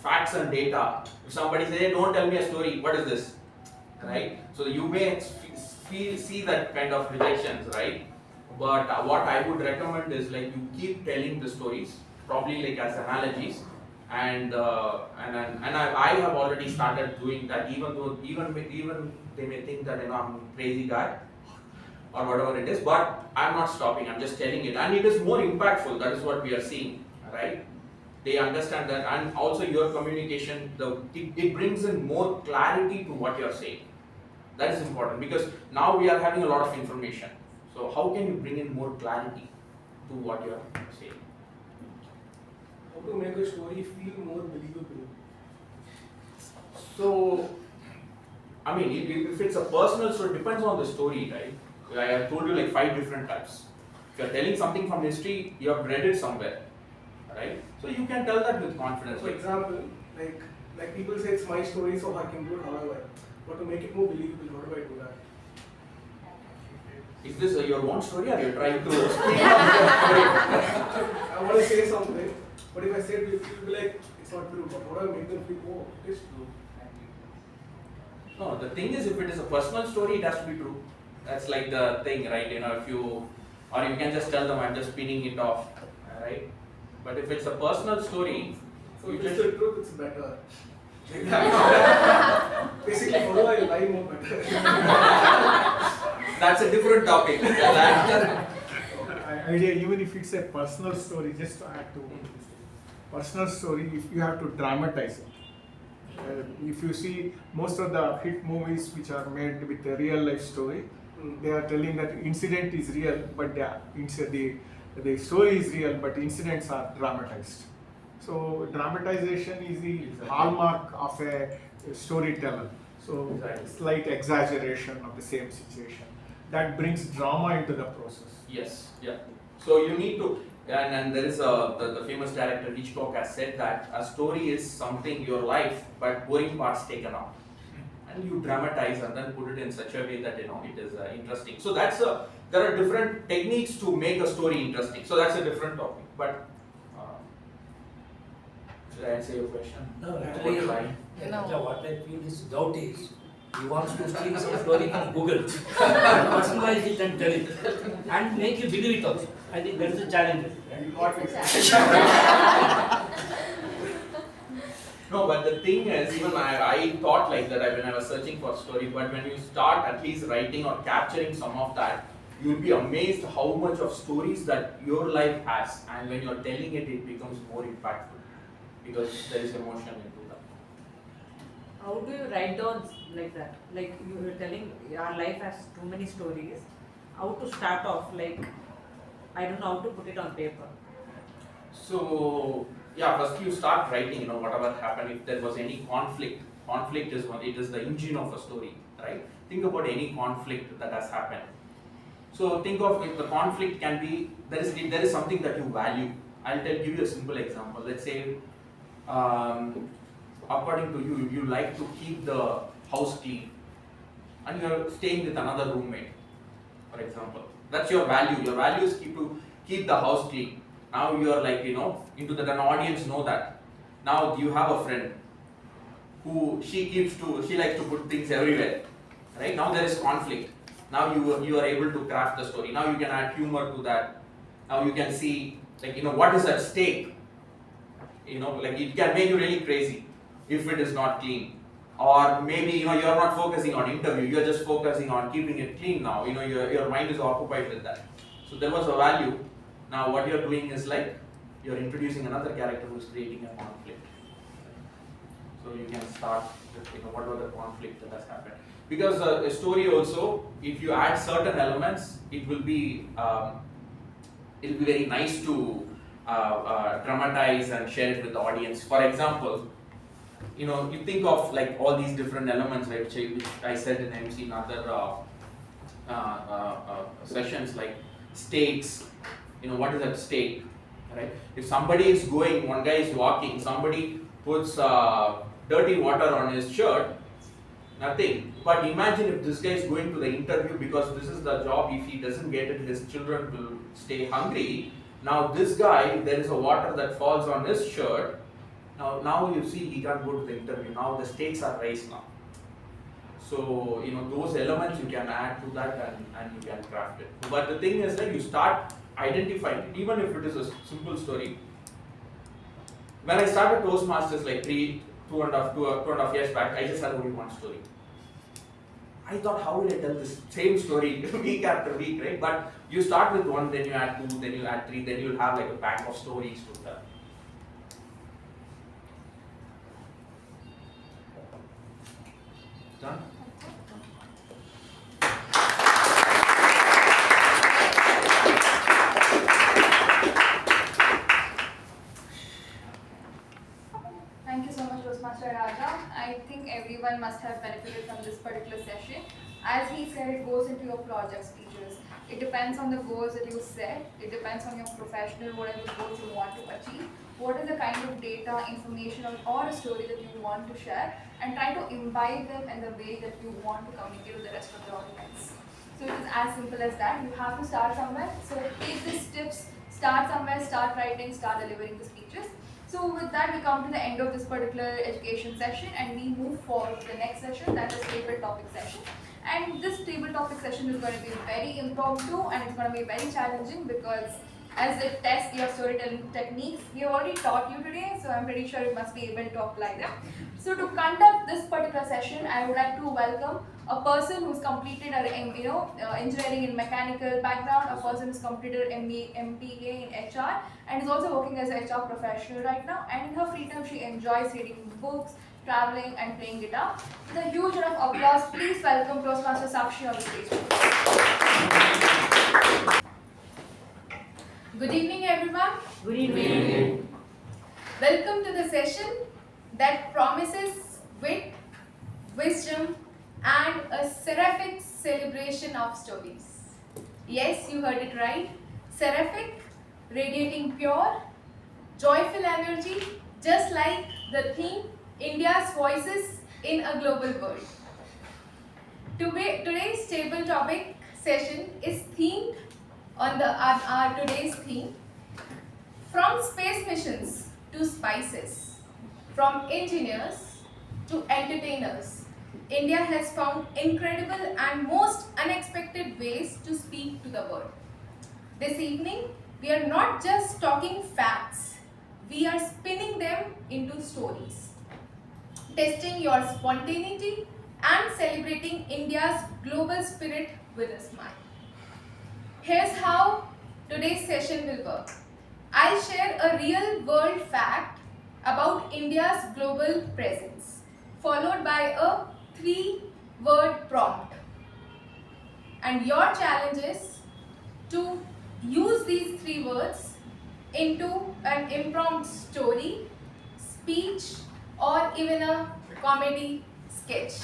Speaker 13: facts and data, if somebody says, hey, don't tell me a story, what is this, right? So you may see that kind of rejections, right? But what I would recommend is like you keep telling the stories, probably like as analogies, and I have already started doing that, even though even they may think that I'm a crazy guy or whatever it is, but I'm not stopping, I'm just telling it, and it is more impactful. That is what we are seeing, right? They understand that, and also your communication, it brings in more clarity to what you're saying. That is important, because now we are having a lot of information. So how can you bring in more clarity to what you're saying?
Speaker 16: How to make a story feel more believable?
Speaker 13: So, I mean, if it's a personal story, it depends on the story, right? I have told you like 5 different types. If you're telling something from history, you have read it somewhere, right? So you can tell that with confidence.
Speaker 16: For example, like people say it's my story, so I can do it however. But to make it more believable, how do I do that?
Speaker 13: Is this your own story, or you're trying to speak up your story?
Speaker 16: I want to say something, but if I say it, people will be like, it's not true. But how do I make them feel, oh, it is true?
Speaker 13: No, the thing is, if it is a personal story, it has to be true. That's like the thing, right? If you, or you can just tell them, I'm just spinning it off, right? But if it's a personal story,
Speaker 16: so
Speaker 13: you
Speaker 16: if it's
Speaker 13: just...
Speaker 16: the truth, it's better. Basically, how do I lie more better?
Speaker 13: That's a different topic.
Speaker 3: Idea, even if it's a personal story, just to add to personal story, if you have to dramatize it. If you see most of the hit movies which are made with a real life story, they are telling that incident is real, but the story is real, but incidents are dramatized. So dramatization is the hallmark of a storyteller. So slight exaggeration of the same situation, that brings drama into the process.
Speaker 13: Yes, yeah. So you need to, and there is the famous director Hitchcock has said that a story is something your life, but boring parts taken out, and you dramatize and then put it in such a way that it is interesting. So there are different techniques to make a story interesting. So that's a different topic. But should I answer your question?
Speaker 17: No, actually, what I feel is doubt is he wants to steal some story from Google, personalize it and tell it, and make you believe it also. I think that is a challenge.
Speaker 13: No, but the thing is, even I thought like that when I was searching for stories, but when you start at least writing or capturing some of that, you'll be amazed how much of stories that your life has, and when you're telling it, it becomes more impactful, because there is emotion into that.
Speaker 12: How do you write down like that? Like you were telling, our life has too many stories. How to start off? Like, I don't know how to put it on paper.
Speaker 13: So yeah, first you start writing. Whatever happened. If there was any conflict is it is the engine of a story, right? Think about any conflict that has happened. So think of if the conflict can be there is something that you value. Give you a simple example. Let's say, according to you, you like to keep the house clean, and you are staying with another roommate, for example. That's your value. Your value is keep the house clean. Now you are like into that. An audience know that. Now you have a friend who she likes to put things everywhere. Right now there is conflict. Now you are able to craft the story. Now you can add humor to that. Now you can see what is at stake. Like it can make you really crazy. if it is not clean. Or maybe you're not focusing on interview, you're just focusing on keeping it clean now. Your mind is occupied with that. So there was a value. Now what you're doing is like you're introducing another character who's creating a conflict. So you can start with what was the conflict that has happened. Because a story also, if you add certain elements, it will be very nice to dramatize and share it with the audience. For example, you think of like all these different elements, right, which I said in MC in other sessions, like stakes. What is at stake, right? If somebody is going, one guy is walking, somebody puts dirty water on his shirt, nothing. But imagine if this guy is going to the interview because this is the job. If he doesn't get it, his children will stay hungry. Now this guy, there is a water that falls on his shirt. Now you see he can't go to the interview. Now the stakes are raised now. So those elements you can add to that and you can craft it. But the thing is that you start identifying, even if it is a simple story. When I started Toastmasters like two and a half years back, I just had only one story. I thought, how will I tell this same story week after week, right? But you start with one, then you add two, then you add three, then you'll have like a bank of stories to tell. Done?
Speaker 2: Thank you so much, Toastmaster Raja. I think everyone must have benefited from this particular session. As he said, it goes into your project speeches. It depends on the goals that you set. It depends on your professional, whatever goals you want to achieve. What is the kind of data, information, or a story that you want to share, and try to imbibe them in the way that you want to communicate with the rest of the audience. So it is as simple as that. You have to start somewhere. So take these tips, start somewhere, start writing, start delivering the speeches. So with that, we come to the end of this particular education session and we move forward to the next session, that is table topic session. And this table topic session is going to be very impromptu and it's going to be very challenging because as it tests your storytelling techniques, we have already taught you today, so I'm pretty sure you must be able to apply them. So to conduct this particular session, I would like to welcome a person who's completed engineering in mechanical background, a person who's completed MBA in HR, and is also working as an HR professional right now. And in her free time, she enjoys reading books, traveling, and playing guitar. With a huge round of applause, please welcome Toastmaster Sakshi on the stage.
Speaker 15: Good evening, everyone.
Speaker 12: Good evening.
Speaker 15: Welcome to the session that promises wit, wisdom, and a seraphic celebration of stories. Yes, you heard it right. Seraphic, radiating pure, joyful energy, just like the theme, India's Voices in a Global World. Today's table topic session is themed on our today's theme, from space missions to spices, from engineers to entertainers. India has found incredible and most unexpected ways to speak to the world. This evening, we are not just talking facts, we are spinning them into stories, testing your spontaneity and celebrating India's global spirit with a smile. Here's how today's session will work. I'll share a real world fact about India's global presence, followed by a 3-word prompt. And your challenge is to use these 3 words into an impromptu story, speech, or even a comedy sketch.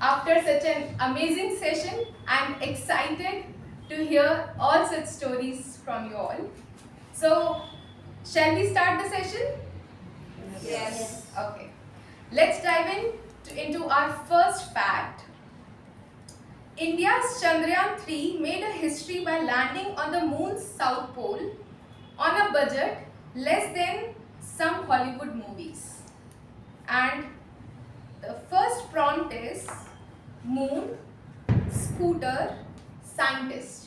Speaker 15: After such an amazing session, I'm excited to hear all such stories from you all. So, shall we start the session? Yes. Okay. Let's dive into our first fact. India's Chandrayaan-3 made a history by landing on the moon's south pole on a budget less than some Hollywood movies. And the first prompt is moon, scooter, scientist.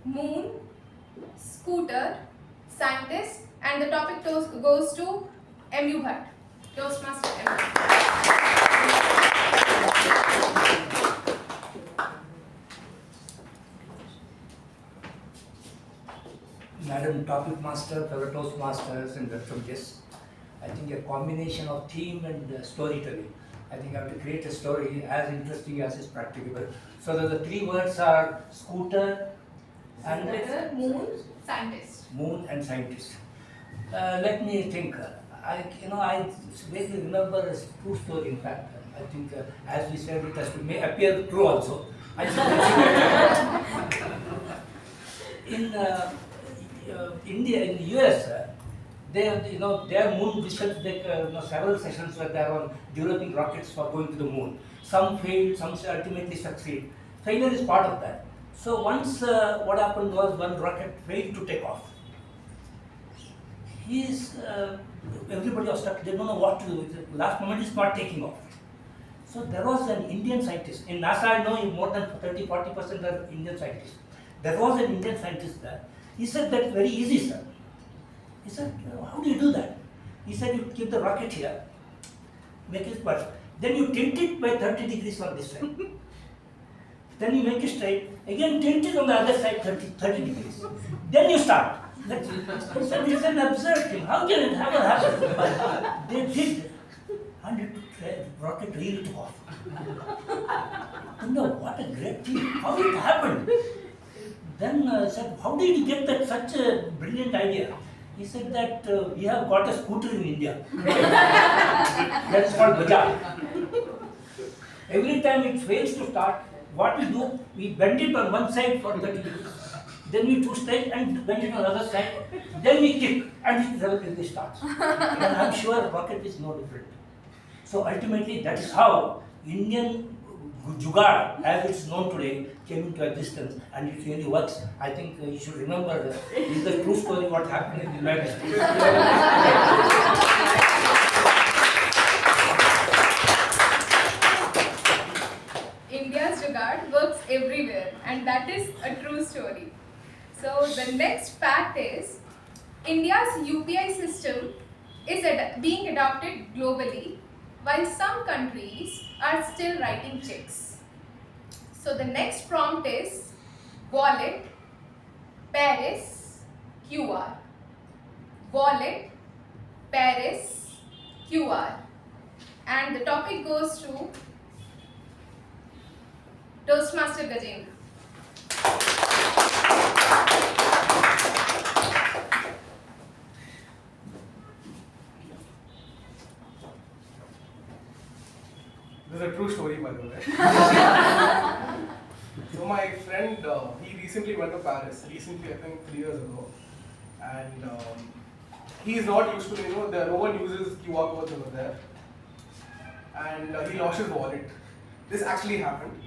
Speaker 15: Moon, scooter, scientist, and the topic goes to U Bhat.
Speaker 1: Toastmaster Emma.
Speaker 17: Madam Topic Master, fellow Toastmasters and welcome guests. I think a combination of theme and storytelling. I think I have to create a story as interesting as is practicable. So the three words are scooter and
Speaker 1: Moon, scientist.
Speaker 17: moon and scientist. Let me think. I vaguely remember a true story. In fact, I think as we said, it has to may appear true also. I think in India, in the US, they have, their moon missions. Several sessions where they are on developing rockets for going to the moon. Some failed, some ultimately succeed. Failure is part of that. So once what happened was one rocket failed to take off. Everybody was stuck. They don't know what to do. The last moment is not taking off. So there was an Indian scientist. In NASA, I know more than 30-40% are Indian scientists. There was an Indian scientist there. He said, that's very easy, sir. He said, how do you do that? He said, you keep the rocket here, make it square. Then you tilt it by 30 degrees on this side. Then you make it straight. Again, tilt it on the other side 30 degrees. Then you start. He said, it's an absurd thing. How can it ever happen? But they did. And the rocket really took off. What a great thing. How it happened? Then I said, how did you get that such a brilliant idea? He said that we have got a scooter in India. That's called Bajaj. Every time it fails to start, what we do, we bend it on one side for 30 degrees. Then we twist it and bend it on the other side. Then we kick and it starts. And I'm sure rocket is no different. So ultimately, that is how Indian Jugaad, as it's known today, came into existence, and it really works. I think you should remember this is the true story what happened in the United States.
Speaker 1: India's Jugaad works everywhere, and that is a true story. So the next fact is, India's UPI system is being adopted globally, while some countries are still writing checks. So the next prompt is wallet, Paris, QR. Wallet, Paris, QR. And the topic goes to Toastmaster Gajendra.
Speaker 16: This is a true story, by the way. So my friend, he recently went to Paris. Recently, I think 3 years ago, and he is not used to, no one uses QR codes over there, and he lost his wallet. This actually happened.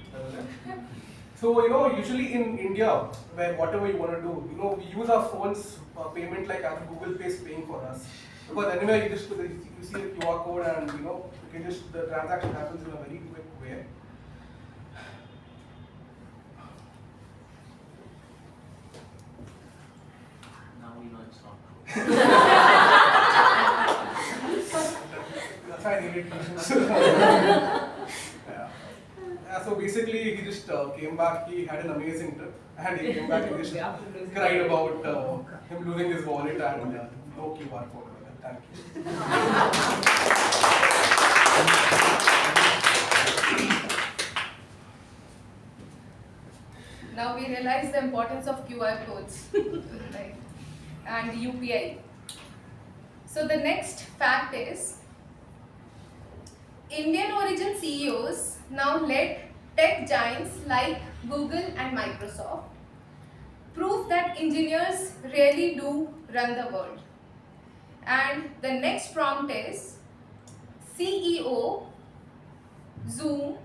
Speaker 16: So usually in India, where whatever you want to do, we use our phones payment like Google Pay is paying for us. Because anyway, you see a QR code and you can just, the transaction happens in a very quick way.
Speaker 13: Now we know it's not true.
Speaker 16: That's why I needed patience. Yeah, so basically he just came back, he had an amazing trip, and he came back and just cried about him losing his wallet and no QR code. Thank you.
Speaker 1: Now we realize the importance of QR codes, right? And UPI. So the next fact is, Indian origin CEOs now led tech giants like Google and Microsoft, prove that engineers really do run the world. And the next prompt is CEO, Zoom,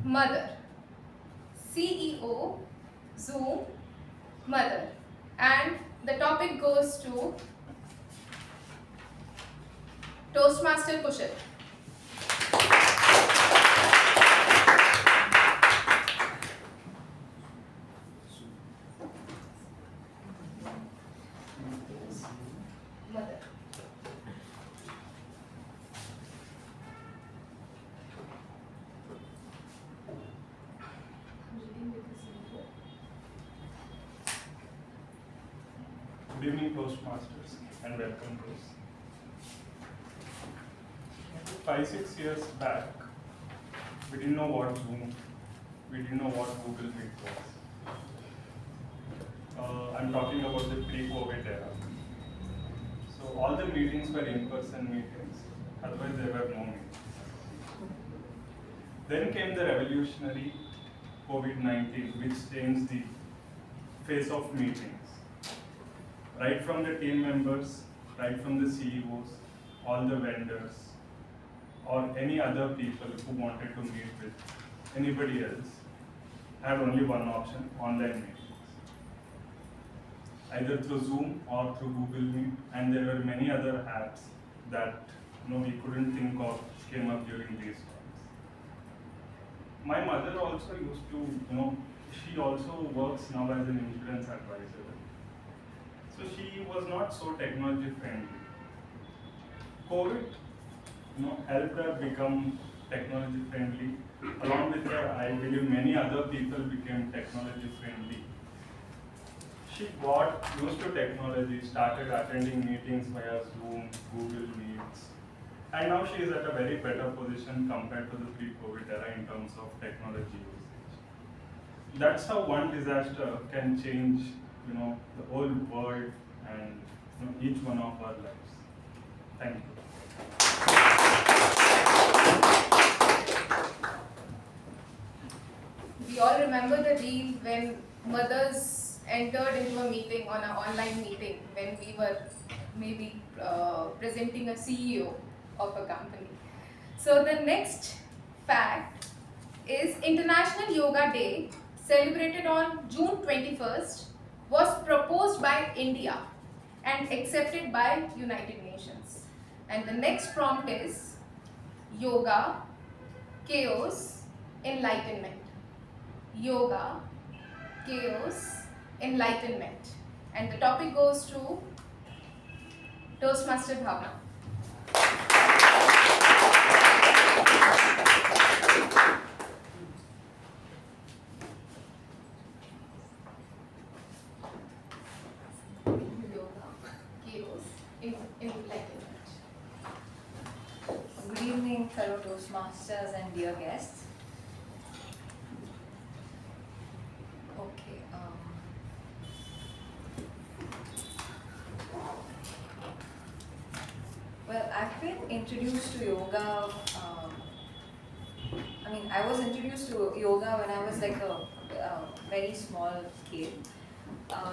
Speaker 1: mother. CEO, Zoom, mother. And the topic goes to Toastmaster Kushal.
Speaker 11: evening, Toastmasters, and welcome to us. 5-6 years back, we didn't know what Zoom, we didn't know what Google Meet was. I'm talking about the pre-COVID era. So all the meetings were in-person meetings, otherwise there were no meetings. Then came the revolutionary COVID-19, which changed the face of meetings. Right from the team members, right from the CEOs, all the vendors, or any other people who wanted to meet with anybody else, had only one option: online meetings. Either through Zoom or through Google Meet, and there were many other apps that we couldn't think of came up during these times. My mother also used to, she also works now as an insurance advisor. So she was not so technology friendly. COVID, helped her become technology friendly. Along with her, I believe many other people became technology friendly. She got used to technology, started attending meetings via Zoom, Google Meets, and now she is at a very better position compared to the pre-COVID era in terms of technology usage. That's how one disaster can change, the whole world and each one of our lives. Thank you.
Speaker 15: We all remember the reel when mothers entered into a meeting, on an online meeting, when we were maybe presenting a CEO of a company. So the next fact is International Yoga Day, celebrated on June 21st, was proposed by India and accepted by United Nations. And the next prompt is Yoga, Chaos, Enlightenment. Yoga, Chaos, Enlightenment. And the topic goes to Toastmaster Bhavana.
Speaker 18: Good evening, fellow Toastmasters and dear guests. Okay. Well, I've been introduced to yoga. I was introduced to yoga when I was like a very small kid.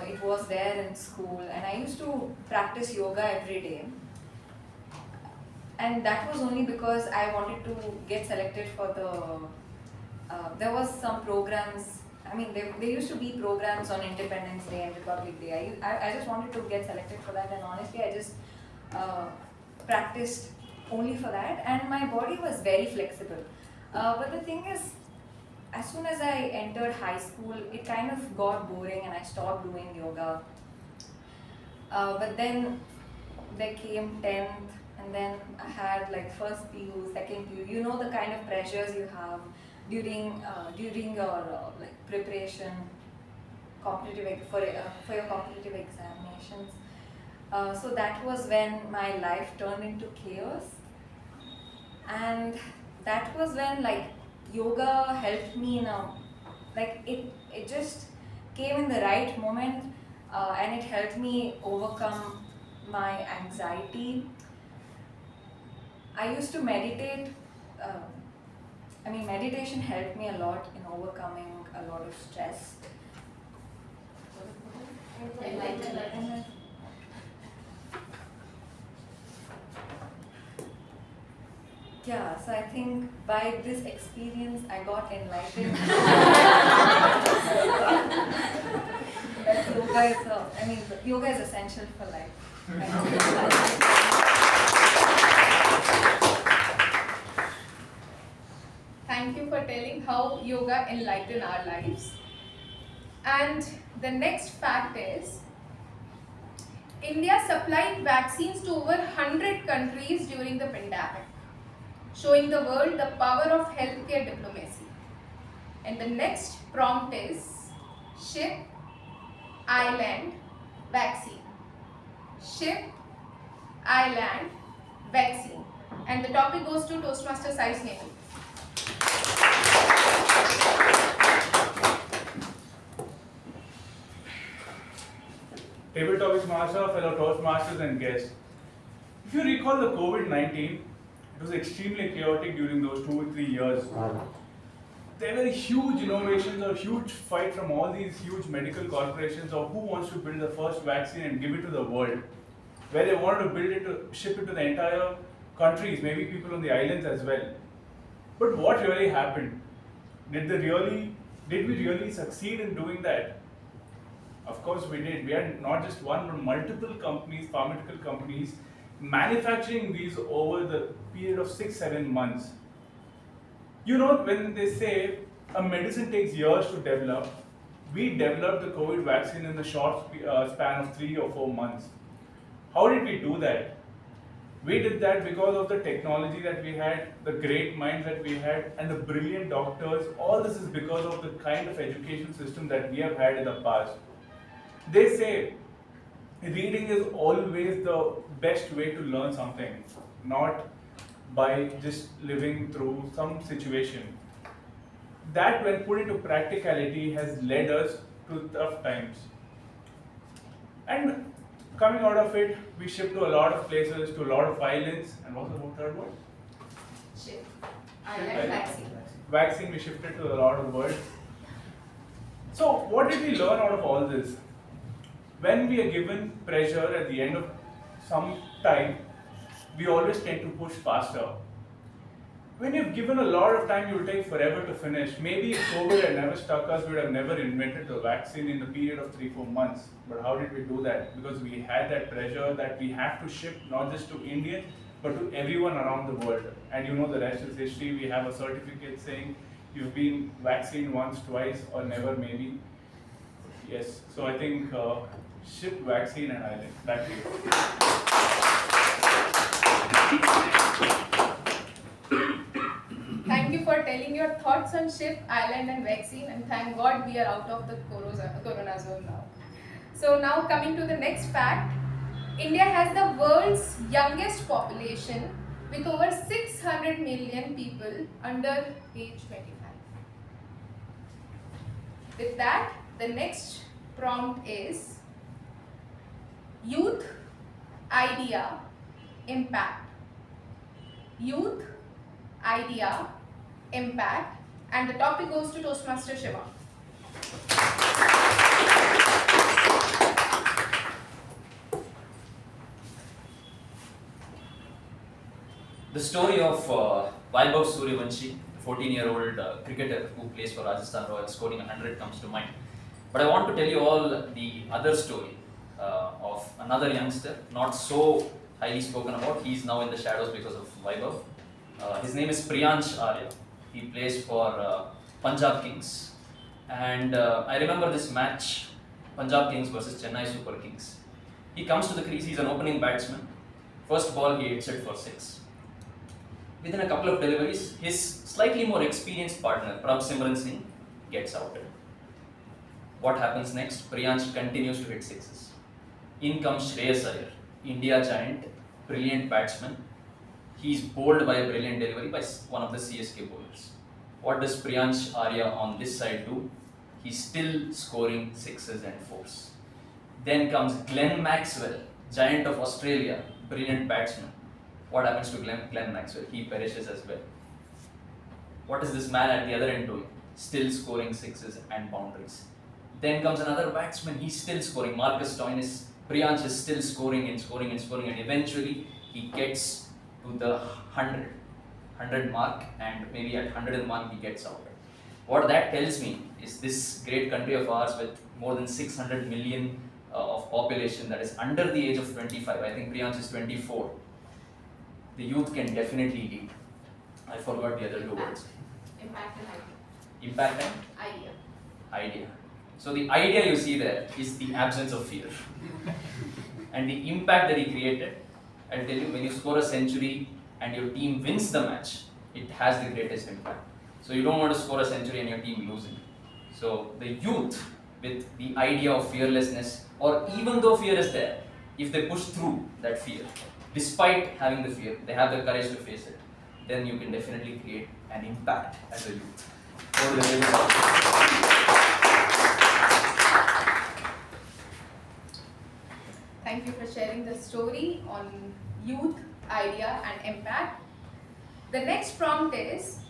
Speaker 18: It was there in school, and I used to practice yoga every day. And that was only because I wanted to get selected for the. There was some programs. There used to be programs on Independence Day and Republic Day. I just wanted to get selected for that, and honestly, I just practiced only for that, and my body was very flexible. But the thing is, as soon as I entered high school, it kind of got boring and I stopped doing yoga. But then there came 10th, and then I had like first PU, second PU. You know the kind of pressures you have during your preparation, competitive for your competitive examinations. So that was when my life turned into chaos, and that was when yoga helped me in it just came in the right moment, and it helped me overcome my anxiety. I used to meditate. Meditation helped me a lot in overcoming a lot of stress. Enlightenment. Yeah, so I think by this experience I got enlightened. That yoga is essential for life.
Speaker 15: Thank you for telling how yoga enlightened our lives. And the next fact is, India supplied vaccines to over 100 countries during the pandemic, showing the world the power of healthcare diplomacy. And the next prompt is ship, island, vaccine. ship, island, vaccine. And the topic goes to Toastmaster Sai Snehal.
Speaker 19: Table Topics Master, fellow Toastmasters and guests. If you recall the COVID-19, it was extremely chaotic during those 2 or 3 years. There were huge innovations or huge fight from all these huge medical corporations of who wants to build the first vaccine and give it to the world. Where they wanted to build it to ship it to the entire countries, maybe people on the islands as well. But what really happened? Did we really succeed in doing that? Of course we did. We had not just one but multiple companies, pharmaceutical companies, manufacturing these over the period of 6-7 months. You know, when they say a medicine takes years to develop, we developed the COVID vaccine in the short span of 3 or 4 months. How did we do that? We did that because of the technology that we had, the great minds that we had, and the brilliant doctors. All this is because of the kind of education system that we have had in the past. They say reading is always the best way to learn something, not by just living through some situation. That, when put into practicality, has led us to tough times. And coming out of it, we shipped to a lot of places, to a lot of islands. And what's the third word?
Speaker 15: Ship, island, vaccine.
Speaker 19: Vaccine, we shifted to a lot of world. So what did we learn out of all this? When we are given pressure at the end of some time, we always tend to push faster. When you've given a lot of time, you will take forever to finish. Maybe if COVID had never struck us, we would have never invented the vaccine in the period of 3-4 months. But how did we do that? Because we had that pressure that we have to ship not just to India, but to everyone around the world. And you know the rest is history. We have a certificate saying you've been vaccinated once, twice, or never maybe. Yes, so I think ship, vaccine and island. Back to you.
Speaker 15: Thank you for telling your thoughts on ship, island and vaccine, and thank God we are out of the corona zone now. So now coming to the next fact, India has the world's youngest population with over 600 million people under age 25. With that, the next prompt is youth, idea, impact. Youth, idea, impact, and the topic goes to Toastmaster Shiva.
Speaker 4: The story of Vaibhav C D, 14-year-old cricketer who plays for Rajasthan Royals, scoring 100 comes to mind. But I want to tell you all the other story of another youngster, not so highly spoken about. He is now in the shadows because of Vaibhav. His name is Priyansh Arya. He plays for Punjab Kings. And I remember this match, Punjab Kings versus Chennai Super Kings. He comes to the crease, he's an opening batsman. First ball, he hits it for 6. Within a couple of deliveries, his slightly more experienced partner, Prabh Singh, gets outed. What happens next? Priyansh continues to hit 6s. In comes Shreya, India giant, brilliant batsman. He's bowled by a brilliant delivery by one of the CSK bowlers. What does Priyansh Arya on this side do? He's still scoring 6s and 4s. Then comes Glenn Maxwell, giant of Australia, brilliant batsman. What happens to Glenn Maxwell? He perishes as well. What is this man at the other end doing? Still scoring 6s and boundaries. Then comes another batsman, he's still scoring. Marcus Stoinis, Priyansh is still scoring and scoring and scoring, and eventually he gets to the 100 mark, and maybe at 100th mark he gets out. What that tells me is this great country of ours with more than 600 million of population that is under the age of 25, I think Priyansh is 24, the youth can definitely lead. I forgot the other 2 words.
Speaker 15: Impact and idea.
Speaker 4: Impact and?
Speaker 15: Idea.
Speaker 4: Idea. So the idea you see there is the absence of fear. And the impact that he created, I'll tell you, when you score a century and your team wins the match, it has the greatest impact. So you don't want to score a century and your team losing. So the youth with the idea of fearlessness, or even though fear is there, if they push through that fear, despite having the fear, they have the courage to face it, then you can definitely create an impact as a youth. Over to the
Speaker 15: Thank you for sharing the story on youth, idea and impact. The next fact is,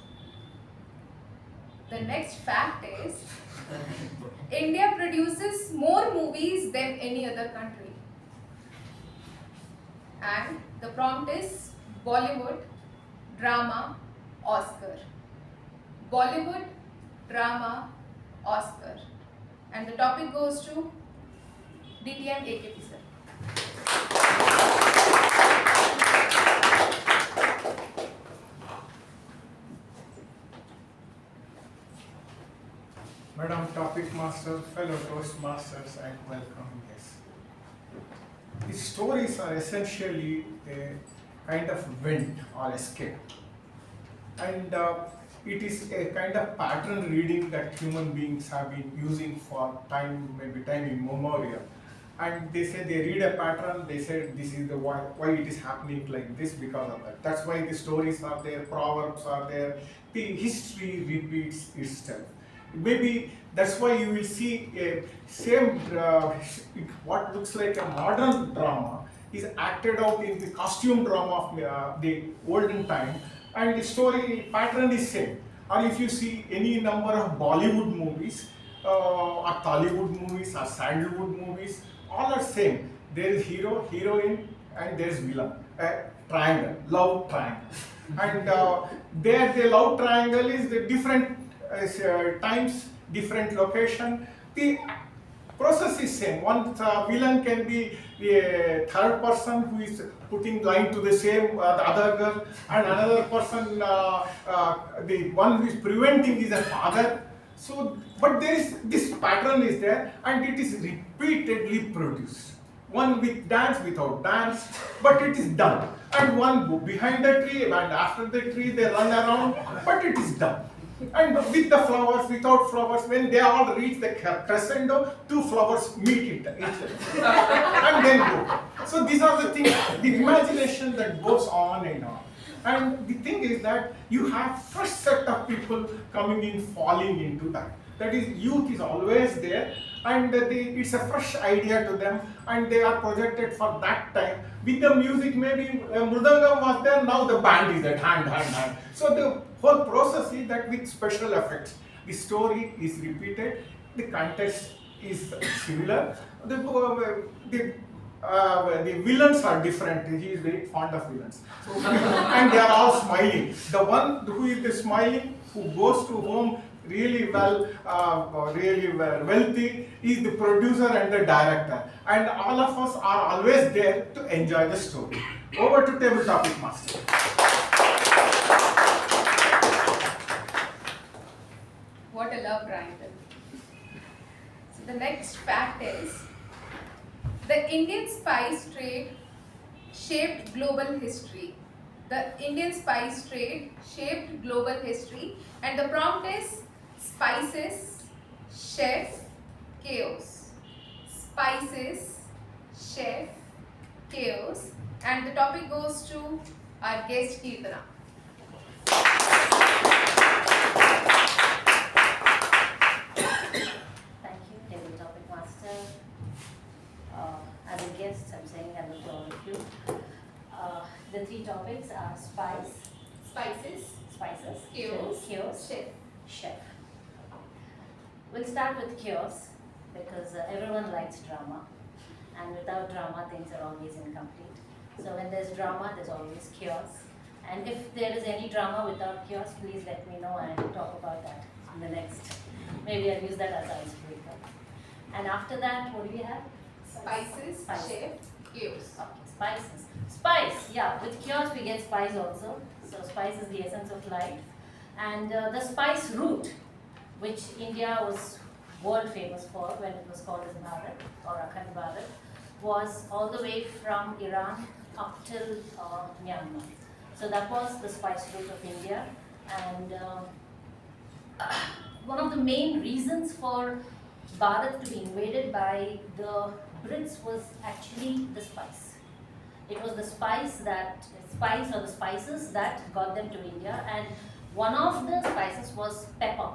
Speaker 15: India produces more movies than any other country. And the prompt is Bollywood, drama, Oscar. Bollywood, drama, Oscar. And the topic goes to DTM AKP sir.
Speaker 3: Madam Topic Master, fellow Toastmasters, and welcome guests. The stories are essentially a kind of vent or escape. And it is a kind of pattern reading that human beings have been using for time, maybe time immemorial. And they say they read a pattern, they say this is the why it is happening like this because of that. That's why the stories are there, proverbs are there, the history repeats itself. Maybe that's why you will see a same, what looks like a modern drama is acted out in the costume drama of the olden time, and the story pattern is same. Or if you see any number of Bollywood movies, or Tollywood movies, or Sandalwood movies, all are same. There is hero, heroine, and there is villain. Triangle, love triangle. And there the love triangle is the different times, different location. The process is same. One villain can be a third person who is putting line to the same the other girl, and another person, the one who is preventing is a father. So, but there is this pattern is there, and it is repeatedly produced. One with dance, without dance, but it is done. And one behind the tree, and after the tree they run around, but it is done. And with the flowers, without flowers, when they all reach the crescendo, two flowers meet each other and then go. So these are the things, the imagination that goes on and on. And the thing is that you have fresh set of people coming in, falling into that. That is, youth is always there, and it's a fresh idea to them, and they are projected for that time. With the music, maybe Mridangam was there, now the band is at hand. So the whole process is that with special effects, the story is repeated, the context is similar, the villains are different. He is very fond of villains. So, and they are all smiling. The one who is the smiling, who goes to home really well, wealthy, is the producer and the director. And all of us are always there to enjoy the story. Over to Table Topic Master.
Speaker 15: What a love triangle. So the next fact is, the Indian spice trade shaped global history. The Indian spice trade shaped global history, and the prompt is spices, chef, chaos. Spices, chef, chaos, and the topic goes to our guest Keerthana.
Speaker 8: Thank you, Table Topic Master. As a guest, I'm saying hello to all of you. The three topics are spices, chaos, chef. We'll start with chaos because everyone likes drama, and without drama, things are always incomplete. So when there's drama, there's always chaos. And if there is any drama without chaos, please let me know and talk about that in the next. Maybe I'll use that as icebreaker. And after that, what do we have?
Speaker 15: Spices, chef, chaos.
Speaker 8: Okay, spices. Spice, yeah, with chaos we get spice also. So spice is the essence of life. And the spice route, which India was world famous for when it was called as Bharat or Akhand Bharat, was all the way from Iran up till Myanmar. So that was the spice route of India. And one of the main reasons for Bharat to be invaded by the Brits was actually the spice. It was the spice or the spices that got them to India, and one of the spices was pepper.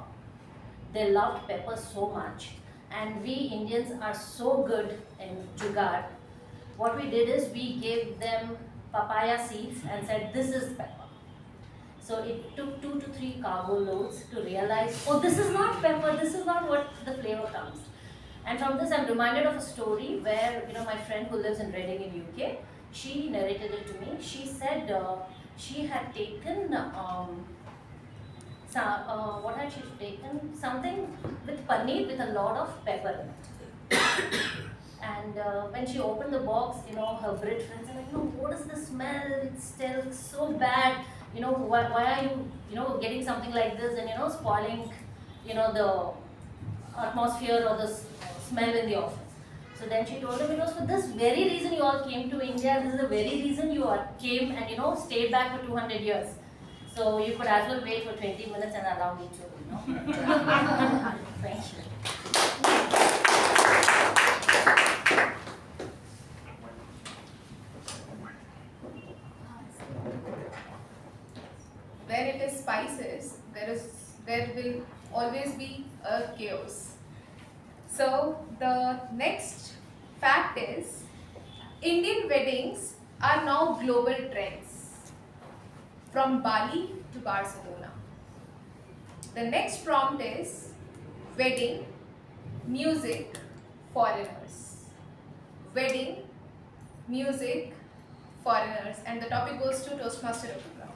Speaker 8: They loved pepper so much, and we Indians are so good in jugaad. What we did is we gave them papaya seeds and said, this is pepper. So it took 2 to 3 cargo loads to realize, oh, this is not pepper, this is not what the flavor comes. And from this, I'm reminded of a story where, my friend who lives in Reading in UK, she narrated it to me. She said she had taken, what had she taken? Something with paneer with a lot of pepper in it. And when she opened the box, her Brit friends are like, what is the smell? It smells so bad. Why are you, getting something like this and, spoiling, the atmosphere or the smell in the office. So then she told them it was for this very reason you all came to India. This is the very reason you all came and, stayed back for 200 years. So you could as well wait for 20 minutes and allow me to, Thank you.
Speaker 15: Where it is spices, there will always be a chaos. So the next fact is, Indian weddings are now global trends, from Bali to Barcelona. The next prompt is, wedding, music, foreigners. Wedding, music, foreigners. And the topic goes to Toastmaster Apoorva.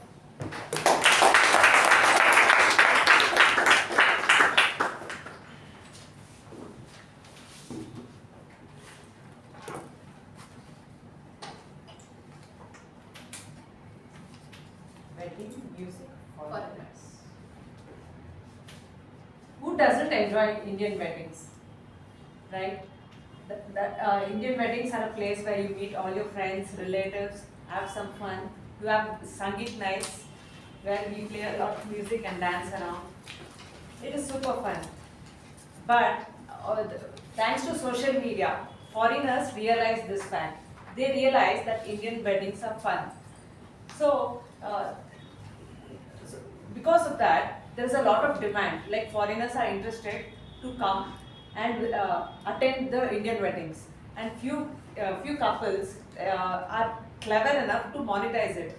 Speaker 12: Wedding, music,
Speaker 15: Foreigners.
Speaker 12: Who doesn't enjoy Indian weddings, right? Indian weddings are a place where you meet all your friends, relatives, have some fun. You have Sangeet nights where we play a lot of music and dance around. It is super fun. But thanks to social media, foreigners realize this fact. They realize that Indian weddings are fun. So, because of that, there is a lot of demand. Like foreigners are interested to come and attend the Indian weddings, and few couples are clever enough to monetize it.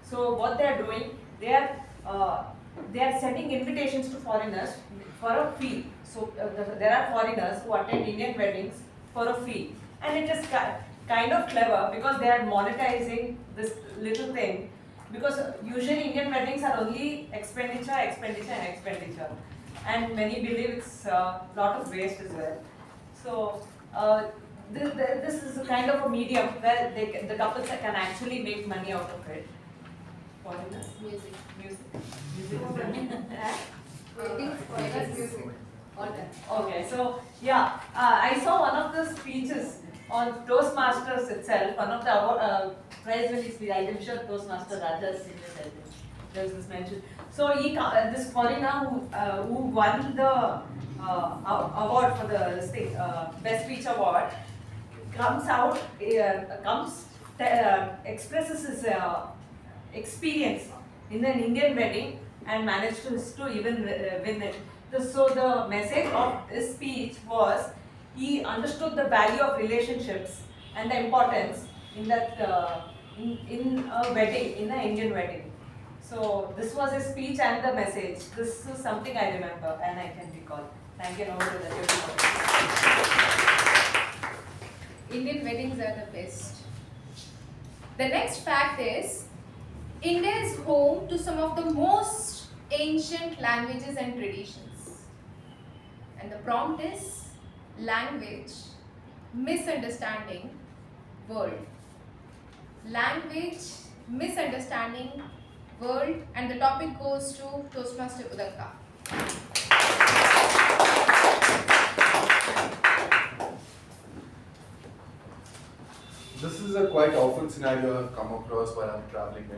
Speaker 12: So what they are doing, they are sending invitations to foreigners for a fee. So there are foreigners who attend Indian weddings for a fee, and it is kind of clever because they are monetizing this little thing. Because usually Indian weddings are only expenditure, and many believe it's a lot of waste as well. So this is a kind of a medium where the couples can actually make money out of it. Foreigners?
Speaker 15: Music.
Speaker 12: Music. Okay, so yeah, I saw one of the speeches on Toastmasters itself, one of the prize-winning speech. I'm sure Toastmaster Rajas there's this mention. So this foreigner who won the award for the best speech award expresses his experience in an Indian wedding and managed to even win it. So the message of his speech was, he understood the value of relationships and the importance in that in a wedding, in an Indian wedding. So this was his speech and the message. This is something I remember and I can recall. Thank you, over to the
Speaker 15: Indian weddings are the best. The next fact is, India is home to some of the most ancient languages and traditions. And the prompt is, language, misunderstanding, world. Language, misunderstanding, world, and the topic goes to Toastmaster Udanka.
Speaker 5: This is a quite often scenario I've come across while I'm traveling.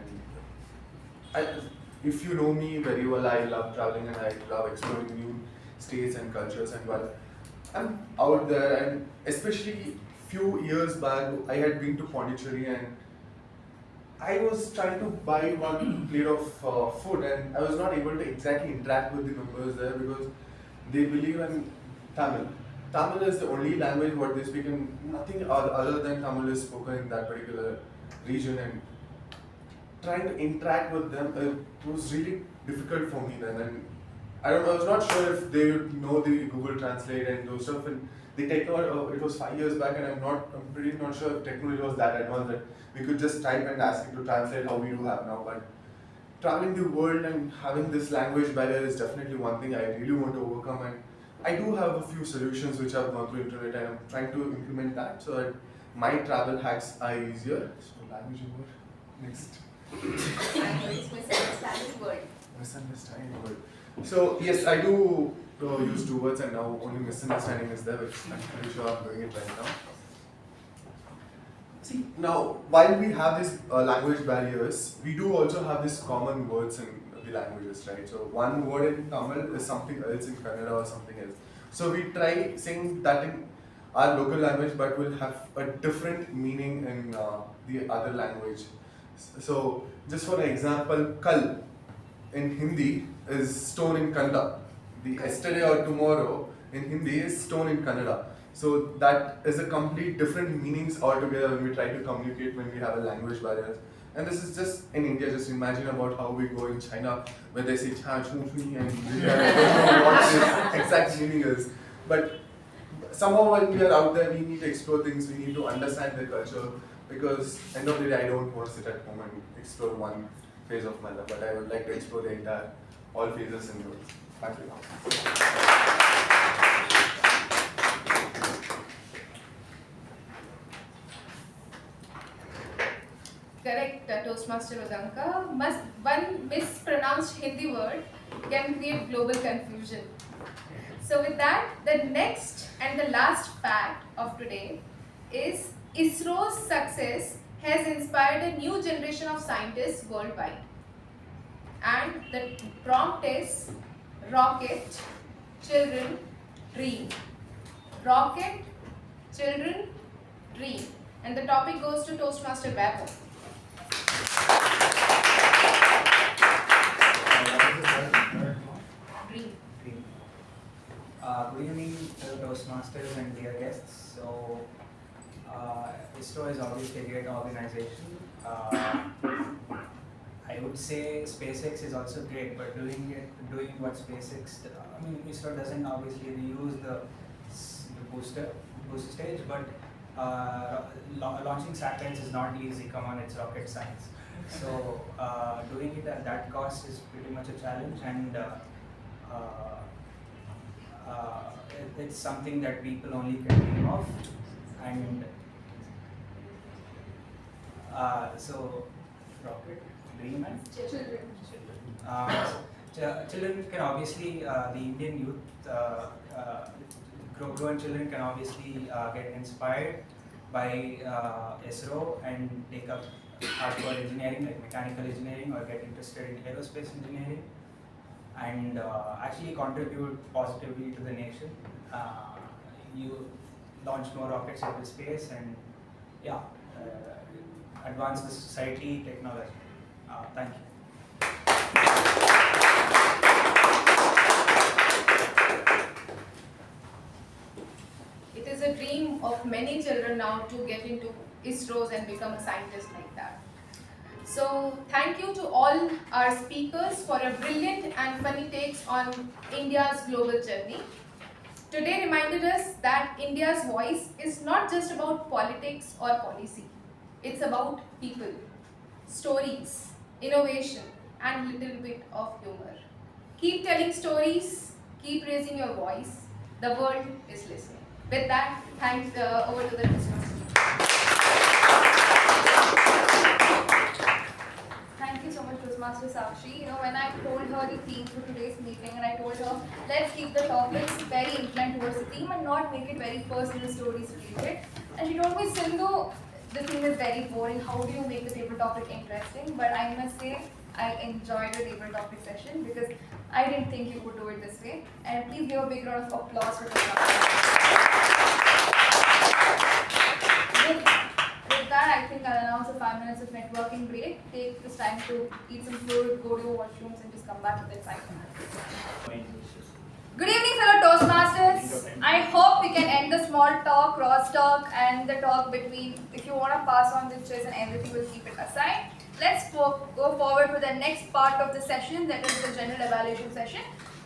Speaker 5: If you know me very well, I love traveling and I love exploring new states and cultures. And while I'm out there, and especially few years back, I had been to Pondicherry and I was trying to buy one plate of food, and I was not able to exactly interact with the members there because they believe in Tamil. Tamil is the only language what they speak, and nothing other than Tamil is spoken in that particular region. And trying to interact with them, it was really difficult for me then. And I was not sure if they would know the Google Translate and those stuff. And the technology, it was 5 years back, and I'm pretty not sure if technology was that advanced that we could just type and ask it to translate how we do have now. But traveling the world and having this language barrier is definitely one thing I really want to overcome. And I do have a few solutions which I've gone through internet, and I'm trying to implement that so that my travel hacks are easier. So language over. Next.
Speaker 1: Misunderstanding word.
Speaker 5: Misunderstanding word. So yes, I do use two words, and now only misunderstanding is there, which I'm pretty sure I'm doing it right now. See, now while we have these language barriers, we do also have these common words in the languages, right? So one word in Tamil is something else in Kannada or something else. So we try saying that in our local language, but will have a different meaning in the other language. So just for an example, kal in Hindi is stone in Kannada. The yesterday or tomorrow in Hindi is stone in Kannada. So that is a complete different meanings altogether when we try to communicate when we have a language barrier. And this is just in India. Just imagine about how we go in China where they say cha chu chu and we don't know what the exact meaning is. But somehow when we are out there, we need to explore things. We need to understand the culture, because end of the day, I don't want to sit at home and explore one phase of my life, but I would like to explore the entire all phases in yours. Thank you.
Speaker 15: Correct, Toastmaster Udanka. One mispronounced Hindi word can create global confusion. So with that, the next and the last fact of today is ISRO's success has inspired a new generation of scientists worldwide. And the prompt is Rocket, Children, Dream. Rocket, Children, Dream. And the topic goes to Toastmaster Vaibhav. Dream.
Speaker 14: Good evening, Toastmasters and dear guests. So, ISRO is obviously a great organization. I would say SpaceX is also great, but doing what SpaceX, ISRO doesn't obviously reuse the booster stage, but launching satellites is not easy. Come on, it's rocket science. So doing it at that cost is pretty much a challenge, and it's something that people only can dream of. And so rocket, dream, and children. Children can obviously, the Indian youth, growing children can obviously get inspired by ISRO and take up hardcore engineering like mechanical engineering, or get interested in aerospace engineering, and actually contribute positively to the nation. You launch more rockets into space, and advance the society, technology. Thank you.
Speaker 15: It is a dream of many children now to get into ISROs and become a scientist like that. So thank you to all our speakers for a brilliant and funny takes on India's global journey. Today reminded us that India's voice is not just about politics or policy. It's about people, stories, innovation, and little bit of humor. Keep telling stories, keep raising your voice. The world is listening. With that, thanks over to the Toastmasters.
Speaker 2: Thank you so much, Toastmaster Sakshi. When I told her the theme for today's meeting, and I told her, let's keep the topics very inclined towards the theme and not make it very personal stories related. And she told me, Sindhu, the theme is very boring. How do you make the table topic interesting? But I must say, I enjoyed the table topic session because I didn't think you could do it this way. And please give a big round of applause for Toastmasters. With that, I think I'll announce a 5 minutes of networking break. Take this time to eat some food, go to your washrooms, and just come back within 5 minutes. Good evening, fellow Toastmasters. I hope we can end the small talk, cross talk, and the talk between. If you want to pass on the quiz and everything, we'll keep it aside. Let's go forward to the next part of the session, that is the general evaluation session.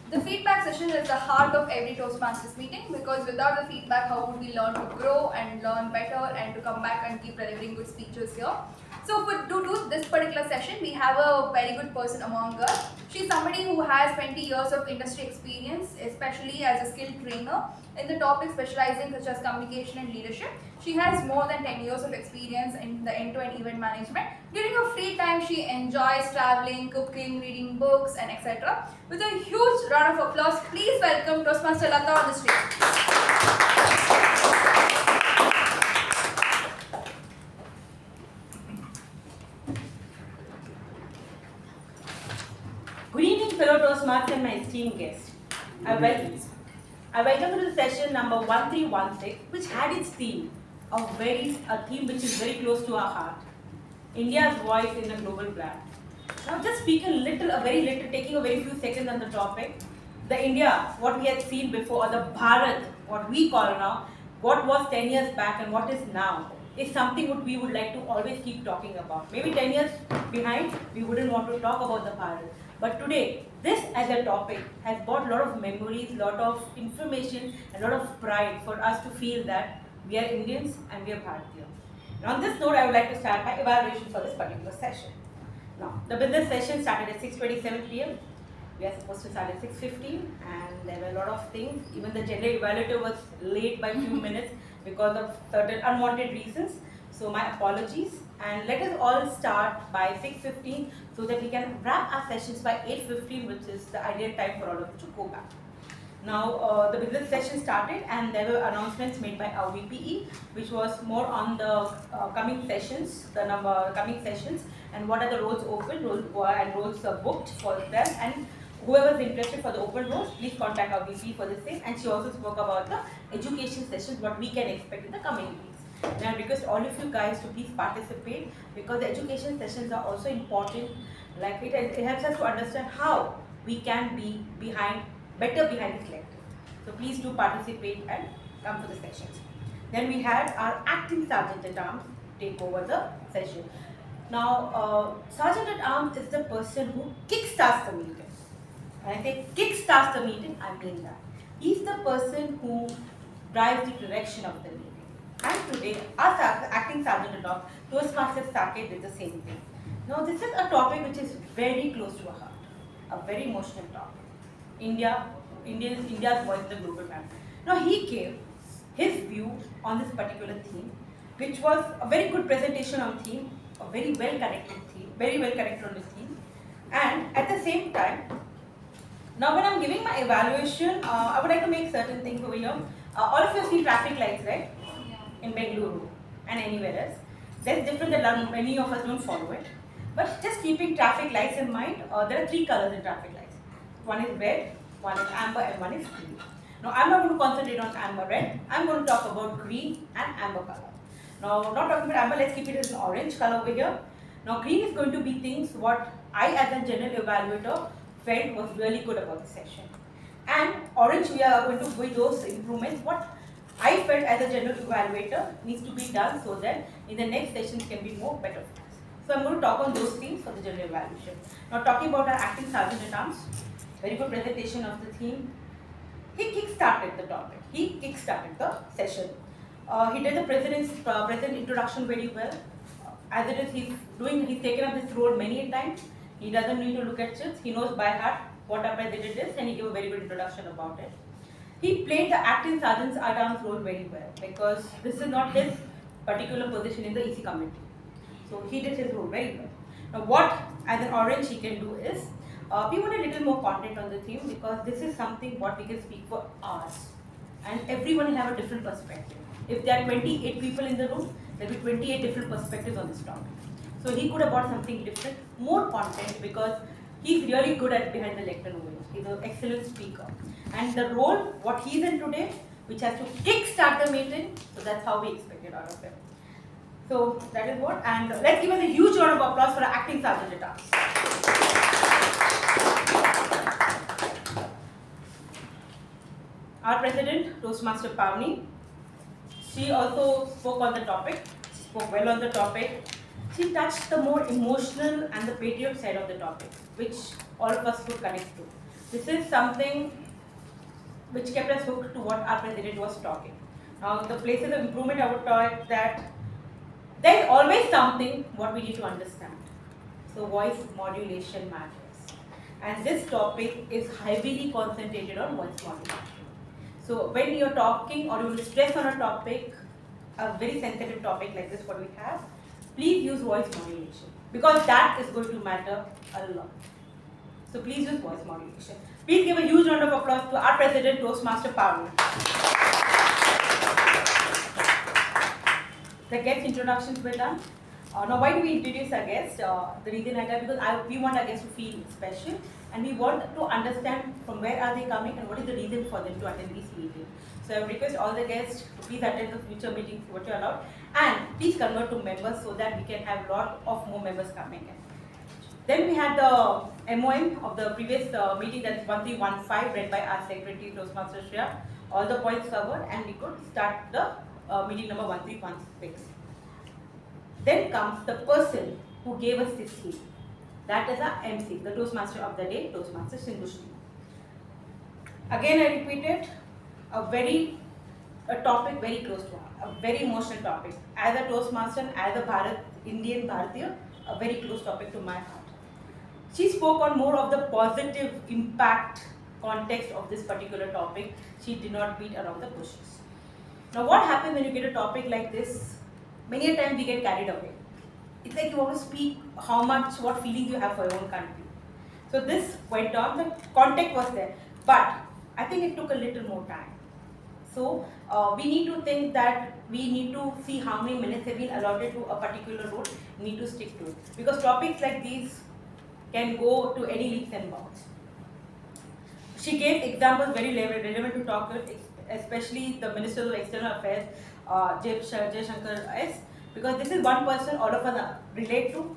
Speaker 2: The feedback session is the heart of every Toastmasters meeting, because without the feedback, how would we learn to grow and learn better and to come back and keep delivering good speeches here? So to do this particular session, we have a very good person among us. She's somebody who has 20 years of industry experience, especially as a skilled trainer in the topics specializing such as communication and leadership. She has more than 10 years of experience in the end-to-end event management. During her free time, she enjoys traveling, cooking, reading books, and etc. With a huge round of applause, please welcome Toastmaster Latha on the stage.
Speaker 12: Good evening, fellow Toastmasters and my esteemed guests. I welcome you to the session number 1316, which had its theme, a theme which is very close to our heart, India's voice in a global brand. Now, just speak taking a very few seconds on the topic. The India, what we had seen before, or the Bharat, what we call now, what was 10 years back and what is now, is something what we would like to always keep talking about. Maybe 10 years behind, we wouldn't want to talk about the Bharat. But today, this as a topic has brought a lot of memories, a lot of information, and a lot of pride for us to feel that we are Indians and we are Bharatiya. And on this note, I would like to start my evaluation for this particular session. Now, the business session started at 6:27 p.m. We are supposed to start at 6:15, and there were a lot of things. Even the general evaluator was late by a few minutes because of certain unwanted reasons. So my apologies. And let us all start by 6:15 so that we can wrap our sessions by 8:15, which is the ideal time for all of you to go back. Now, the business session started and there were announcements made by our VPE, which was more on the coming sessions, coming sessions, and what are the roles open and roles booked for them. And whoever is interested for the open roles, please contact our VPE for the same. And she also spoke about the education sessions, what we can expect in the coming weeks. Now, I request all of you guys to please participate, because the education sessions are also important. Like it helps us to understand how we can be better behind this lecture. So please do participate and come to the sessions. Then we had our acting Sergeant at Arms take over the session. Now, Sergeant at Arms is the person who kickstarts the meeting. When I say kickstarts the meeting, I mean that. He's the person who drives the direction of the meeting. And today, our acting Sergeant at Arms, Toastmasters Saketh, did the same thing. Now, this is a topic which is very close to our heart, a very emotional topic. India's voice in the global brand. Now, he gave his view on this particular theme, which was a very good presentation on theme, a very well connected on the theme. And at the same time, now when I'm giving my evaluation, I would like to make certain things over here. All of you have seen traffic lights, right? In Bengaluru and anywhere else. That's different that many of us don't follow it. But just keeping traffic lights in mind, there are 3 colors in traffic lights. One is red, one is amber, and one is green. Now, I'm not going to concentrate on amber red. I'm going to talk about green and amber color. Now, not talking about amber, let's keep it as an orange color over here. Now, green is going to be things what I as a general evaluator felt was really good about the session. And orange, we are going to do those improvements what I felt as a general evaluator needs to be done so that in the next sessions can be more better for us. So I'm going to talk on those things for the general evaluation. Now, talking about our acting Sergeant at Arms, very good presentation of the theme. He kick-started the topic. He kick-started the session. He did the president introduction very well. As it is, he's taken up this role many times. He doesn't need to look at scripts. He knows by heart what our president is, and he gave a very good introduction about it. He played the acting Sergeant at Arms role very well, because this is not his particular position in the EC committee. So he did his role very well. Now, what as an orange he can do is, we want a little more content on the theme, because this is something what we can speak for hours. And everyone will have a different perspective. If there are 28 people in the room, there will be 28 different perspectives on this topic. So he could have brought something different, more content, because he's really good at behind the lectern over here. He's an excellent speaker. And the role, what he's in today, which has to kickstart the meeting, so that's how we expect it out of him. So that is what, and let's give us a huge round of applause for our acting sergeant at arms. Our president, Toastmaster Pavani, she also spoke on the topic. She spoke well on the topic. She touched the more emotional and the patriot side of the topic, which all of us could connect to. This is something which kept us hooked to what our president was talking. Now, the places of improvement, I would talk that there is always something what we need to understand. So, voice modulation matters. And this topic is heavily concentrated on voice modulation. So, when you're talking or you will stress on a topic, a very sensitive topic like this, what we have, please use voice modulation because that is going to matter a lot. So, please use voice modulation. Please give a huge round of applause to our president, Toastmaster Pavani. The guest introductions were done. Now, why do we introduce our guest? The reason I did because we want our guests to feel special and we want to understand from where are they coming and what is the reason for them to attend this meeting. So, I would request all the guests to please attend the future meetings what you are allowed and please convert to members so that we can have a lot of more members coming in. Then we had the MOM of the previous meeting, that is 1315, read by our secretary, Toastmaster Shreya. All the points covered and we could start the meeting number 1316. Then comes the person who gave us this theme. That is our MC, the Toastmaster of the day, Toastmaster Sindhushree. Again, I repeat it, a topic very close to her, a very emotional topic. As a Toastmaster and as a Indian Bharatiya, a very close topic to my heart. She spoke on more of the positive impact context of this particular topic. She did not beat around the bushes. Now, what happens when you get a topic like this? Many a time we get carried away. It's like you want to speak what feelings you have for your own country. So this went on, the context was there, but I think it took a little more time. So we need to think that we need to see how many minutes have been allotted to a particular role, we need to stick to it. Because topics like these can go to any leaps and bounds. She gave examples very relevant to talk with, especially the Minister of External Affairs, Gajendra S, because this is one person all of us relate to,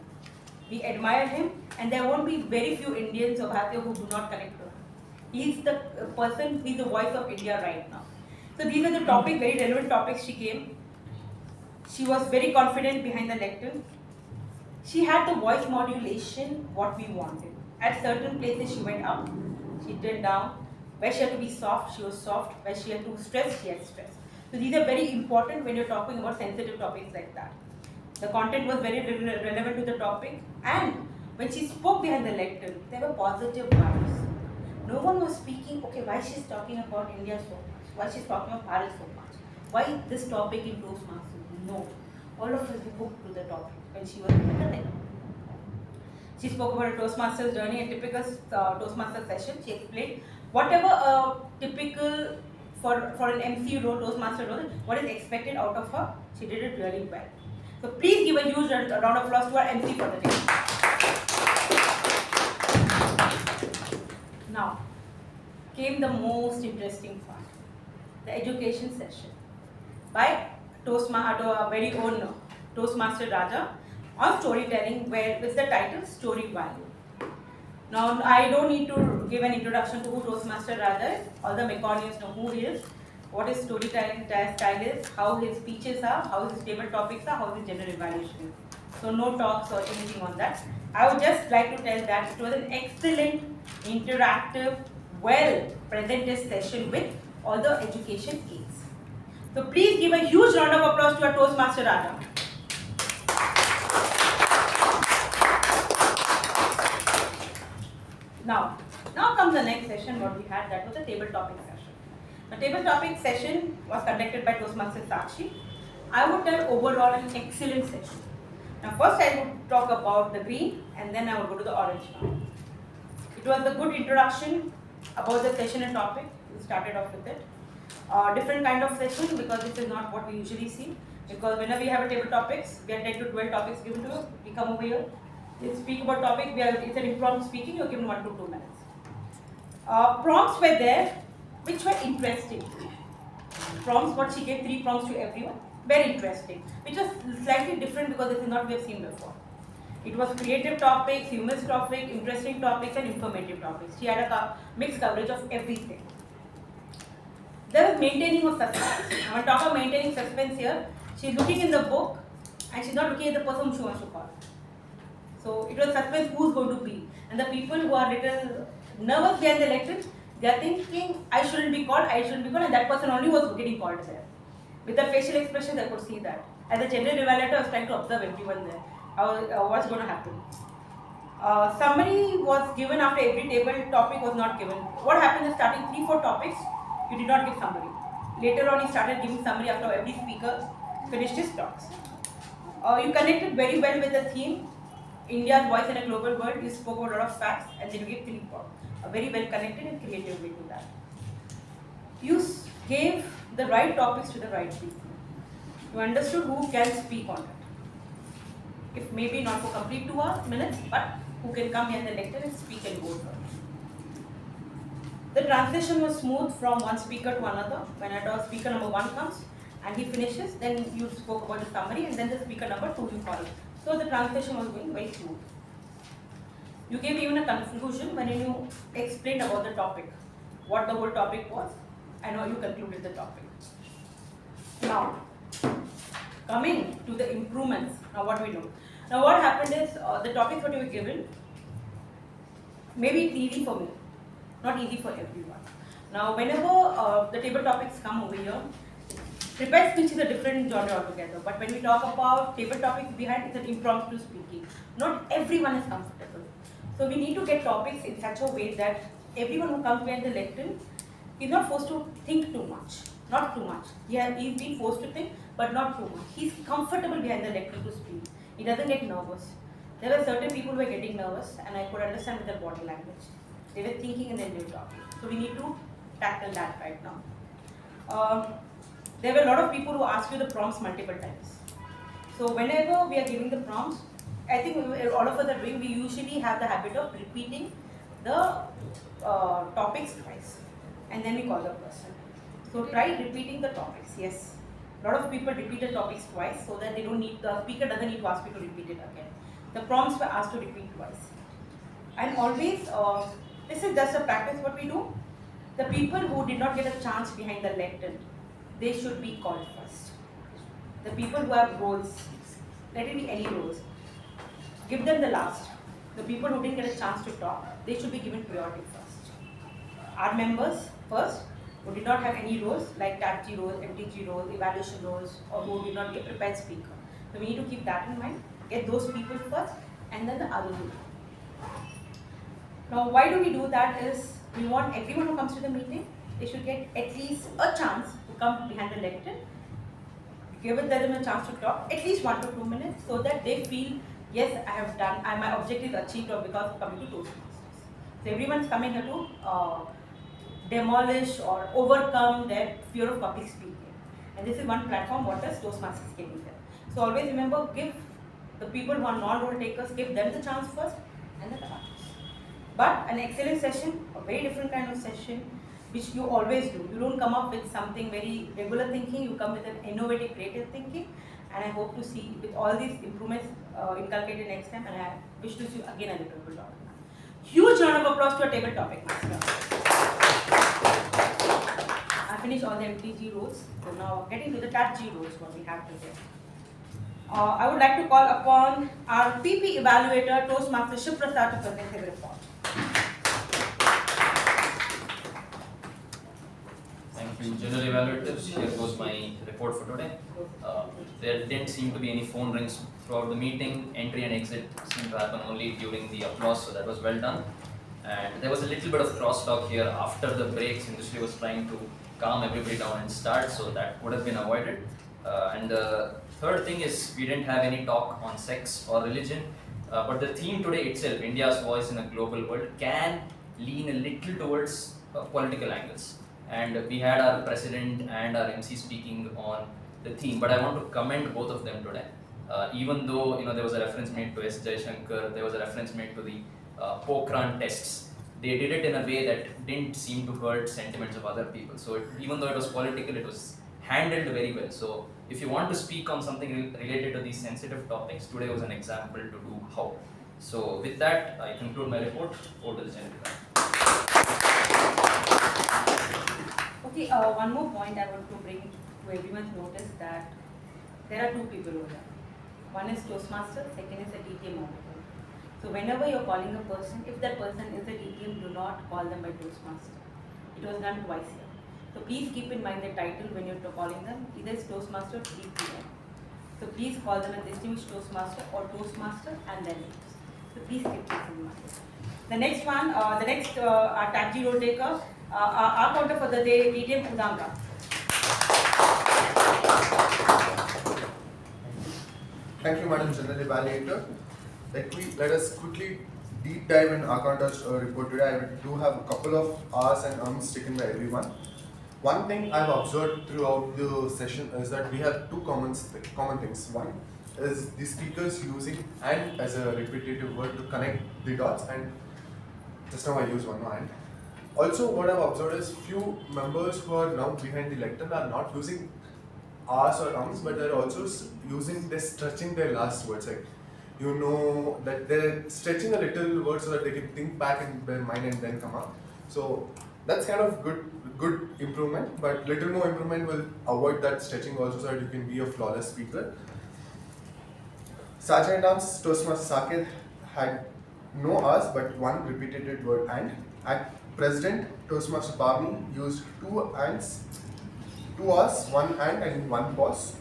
Speaker 12: we admire him, and there won't be very few Indians or Bharatiya who do not connect to him. He's the person, he's the voice of India right now. So these are the topics, very relevant topics she came. She was very confident behind the lectern. She had the voice modulation, what we wanted. At certain places she went up, she turned down. Where she had to be soft, she was soft. Where she had to stress, she had stress. So these are very important when you're talking about sensitive topics like that. The content was very relevant to the topic, and when she spoke behind the lectern, there were positive vibes. No one was speaking, okay, why she's talking about India so much? Why she's talking about Bharat so much? Why this topic in Toastmasters? No. All of us were hooked to the topic when she was behind the lectern. She spoke about a Toastmasters journey, a typical Toastmasters session. She explained whatever a typical for an MC role, Toastmaster role, what is expected out of her. She did it really well. So please give a huge round of applause to our MC for the day. Now came the most interesting part, the education session by our very own Toastmaster Raja on storytelling, with the title Story Value. Now, I don't need to give an introduction to who Toastmaster Raja is. All the Meconians know who he is, what his storytelling style is, how his speeches are, how his table topics are, how his general evaluation is. So, no talks or anything on that. I would just like to tell that it was an excellent, interactive, well-presented session with all the education aids. So, please give a huge round of applause to our Toastmaster Raja. Now comes the next session what we had, that was the table topic session. The table topic session was conducted by Toastmaster Sakshi. I would tell overall an excellent session. Now first I would talk about the green and then I would go to the orange now. It was a good introduction about the session and topic. We started off with it. Different kind of session because this is not what we usually see. Because whenever we have a table topics, we have 10 to 12 topics given to us. We come over here. We speak about topic, it's an impromptu speaking, you're given 1 to 2 minutes. Prompts were there, which were interesting. Prompts, what she gave, 3 prompts to everyone. very interesting, which was slightly different because this is not we have seen before. It was creative topics, humorous topics, interesting topics, and informative topics. She had a mixed coverage of everything. There was maintaining of suspense. I'm going to talk about maintaining suspense here. She's looking in the book and she's not looking at the person she wants to call. So it was suspense who's going to be. And the people who are little nervous behind the lectern, they are thinking, I shouldn't be called, and that person only was getting called there. With the facial expressions, I could see that. As a general evaluator, I was trying to observe everyone there. What's going to happen. Summary was given after every table, topic was not given. What happened is starting 3-4 topics, you did not give summary. Later on, he started giving summary after every speaker finished his talks. You connected very well with the theme, India's voice in a global world. You spoke about a lot of facts and then you gave 3 points. Very well connected and creative way to that. You gave the right topics to the right people. You understood who can speak on it. If maybe not for complete 2 minutes, but who can come here in the lecture and speak and go through. The transition was smooth from one speaker to another. When speaker number 1 comes and he finishes, then you spoke about the summary and then the speaker number 2 you follow. So the transition was going very smooth. You gave even a conclusion when you explained about the topic, what the whole topic was, and how you concluded the topic. Now, coming to the improvements, now what we do. Now what happened is, the topics what you were given, maybe it's easy for me, not easy for everyone. Now whenever the table topics come over here, prepared speech is a different genre altogether, but when we talk about table topics behind, it's an impromptu speaking. Not everyone is comfortable. So we need to get topics in such a way that everyone who comes behind the lectern is not forced to think too much. Not too much. He's being forced to think, but not too much. He's comfortable behind the lectern to speak. He doesn't get nervous. There were certain people who were getting nervous, and I could understand with their body language. They were thinking and then they were talking. So we need to tackle that right now. There were a lot of people who asked you the prompts multiple times. So whenever we are giving the prompts, I think all of us are doing, we usually have the habit of repeating the topics twice. And then we call the person. So try repeating the topics, yes. A lot of people repeat the topics twice so that they don't need, the speaker doesn't need to ask you to repeat it again. The prompts were asked to repeat twice. And always, this is just a practice what we do. The people who did not get a chance behind the lectern, they should be called first. The people who have roles, let it be any roles, give them the last. The people who didn't get a chance to talk, they should be given priority first. Our members first, who did not have any roles like TAPG roles, MTG roles, evaluation roles, or who did not get prepared speaker. So we need to keep that in mind. Get those people first, and then the others will come. Now, why do we do that is, we want everyone who comes to the meeting, they should get at least a chance to come behind the lectern, give them a chance to talk, at least 1 to 2 minutes, so that they feel, yes, I have done, and my objective is achieved because of coming to Toastmasters. So everyone's coming here to demolish or overcome their fear of public speaking. And this is one platform what does Toastmasters can do there. So always remember, give the people who are non-role takers, give them the chance first, and then the others. But an excellent session, a very different kind of session, which you always do. You don't come up with something very regular thinking, you come with an innovative, creative thinking. And I hope to see with all these improvements inculcated next time, and I wish to see you again at the table topic. Huge round of applause to our table topic master. I finished all the MTG roles, so now getting to the TAPG roles what we have today. I would like to call upon our PP evaluator, Toastmaster Shivaprasad, to present his report.
Speaker 4: Thank you, General Evaluators. Here goes my report for today. There didn't seem to be any phone rings throughout the meeting. Entry and exit seemed to happen only during the applause, so that was well done. And there was a little bit of crosstalk here after the break. Sindhushree was trying to calm everybody down and start, so that would have been avoided. And the third thing is, we didn't have any talk on sex or religion, but the theme today itself, India's voice in a global world, can lean a little towards political angles. And we had our president and our MC speaking on the theme, but I want to commend both of them today. Even though there was a reference made to S. Jaishankar, there was a reference made to the Pokhran tests, they did it in a way that didn't seem to hurt sentiments of other people. So even though it was political, it was handled very well. So if you want to speak on something related to these sensitive topics, today was an example to do how. So with that, I conclude my report. Over to the general.
Speaker 12: Okay, one more point I want to bring to everyone's notice that there are two people over there. One is Toastmaster, second is a DTM officer. So whenever you're calling a person, if that person is a DTM, do not call them by Toastmaster. It was done twice here. So please keep in mind the title when you're calling them, either it's Toastmaster or DTM. So please call them a distinguished Toastmaster or Toastmaster and then names. So please keep this in mind. The next one, our TAPG role taker, our counter for the day, DTM Udanka.
Speaker 5: Thank you, Madam General Evaluator. Let us quickly deep dive in Akanta's report today. I do have a couple of R's and Ms taken by everyone. One thing I've observed throughout the session is that we have two common things. One is the speakers using "and" as a repetitive word to connect the dots, and just now I use one more "and." Also, what I've observed is few members who are now behind the lectern are not using R's or Ms, but they're also stretching their last words. Like, you know that they're stretching a little word so that they can think back in their mind and then come up. So that's kind of good improvement, but little more improvement will avoid that stretching also, so that you can be a flawless speaker. Sergeant Arms Toastmaster Saketh had no R's but one repeated word "and." At President, Toastmaster Pavani used two "ands", two R's, one "and" and one pause.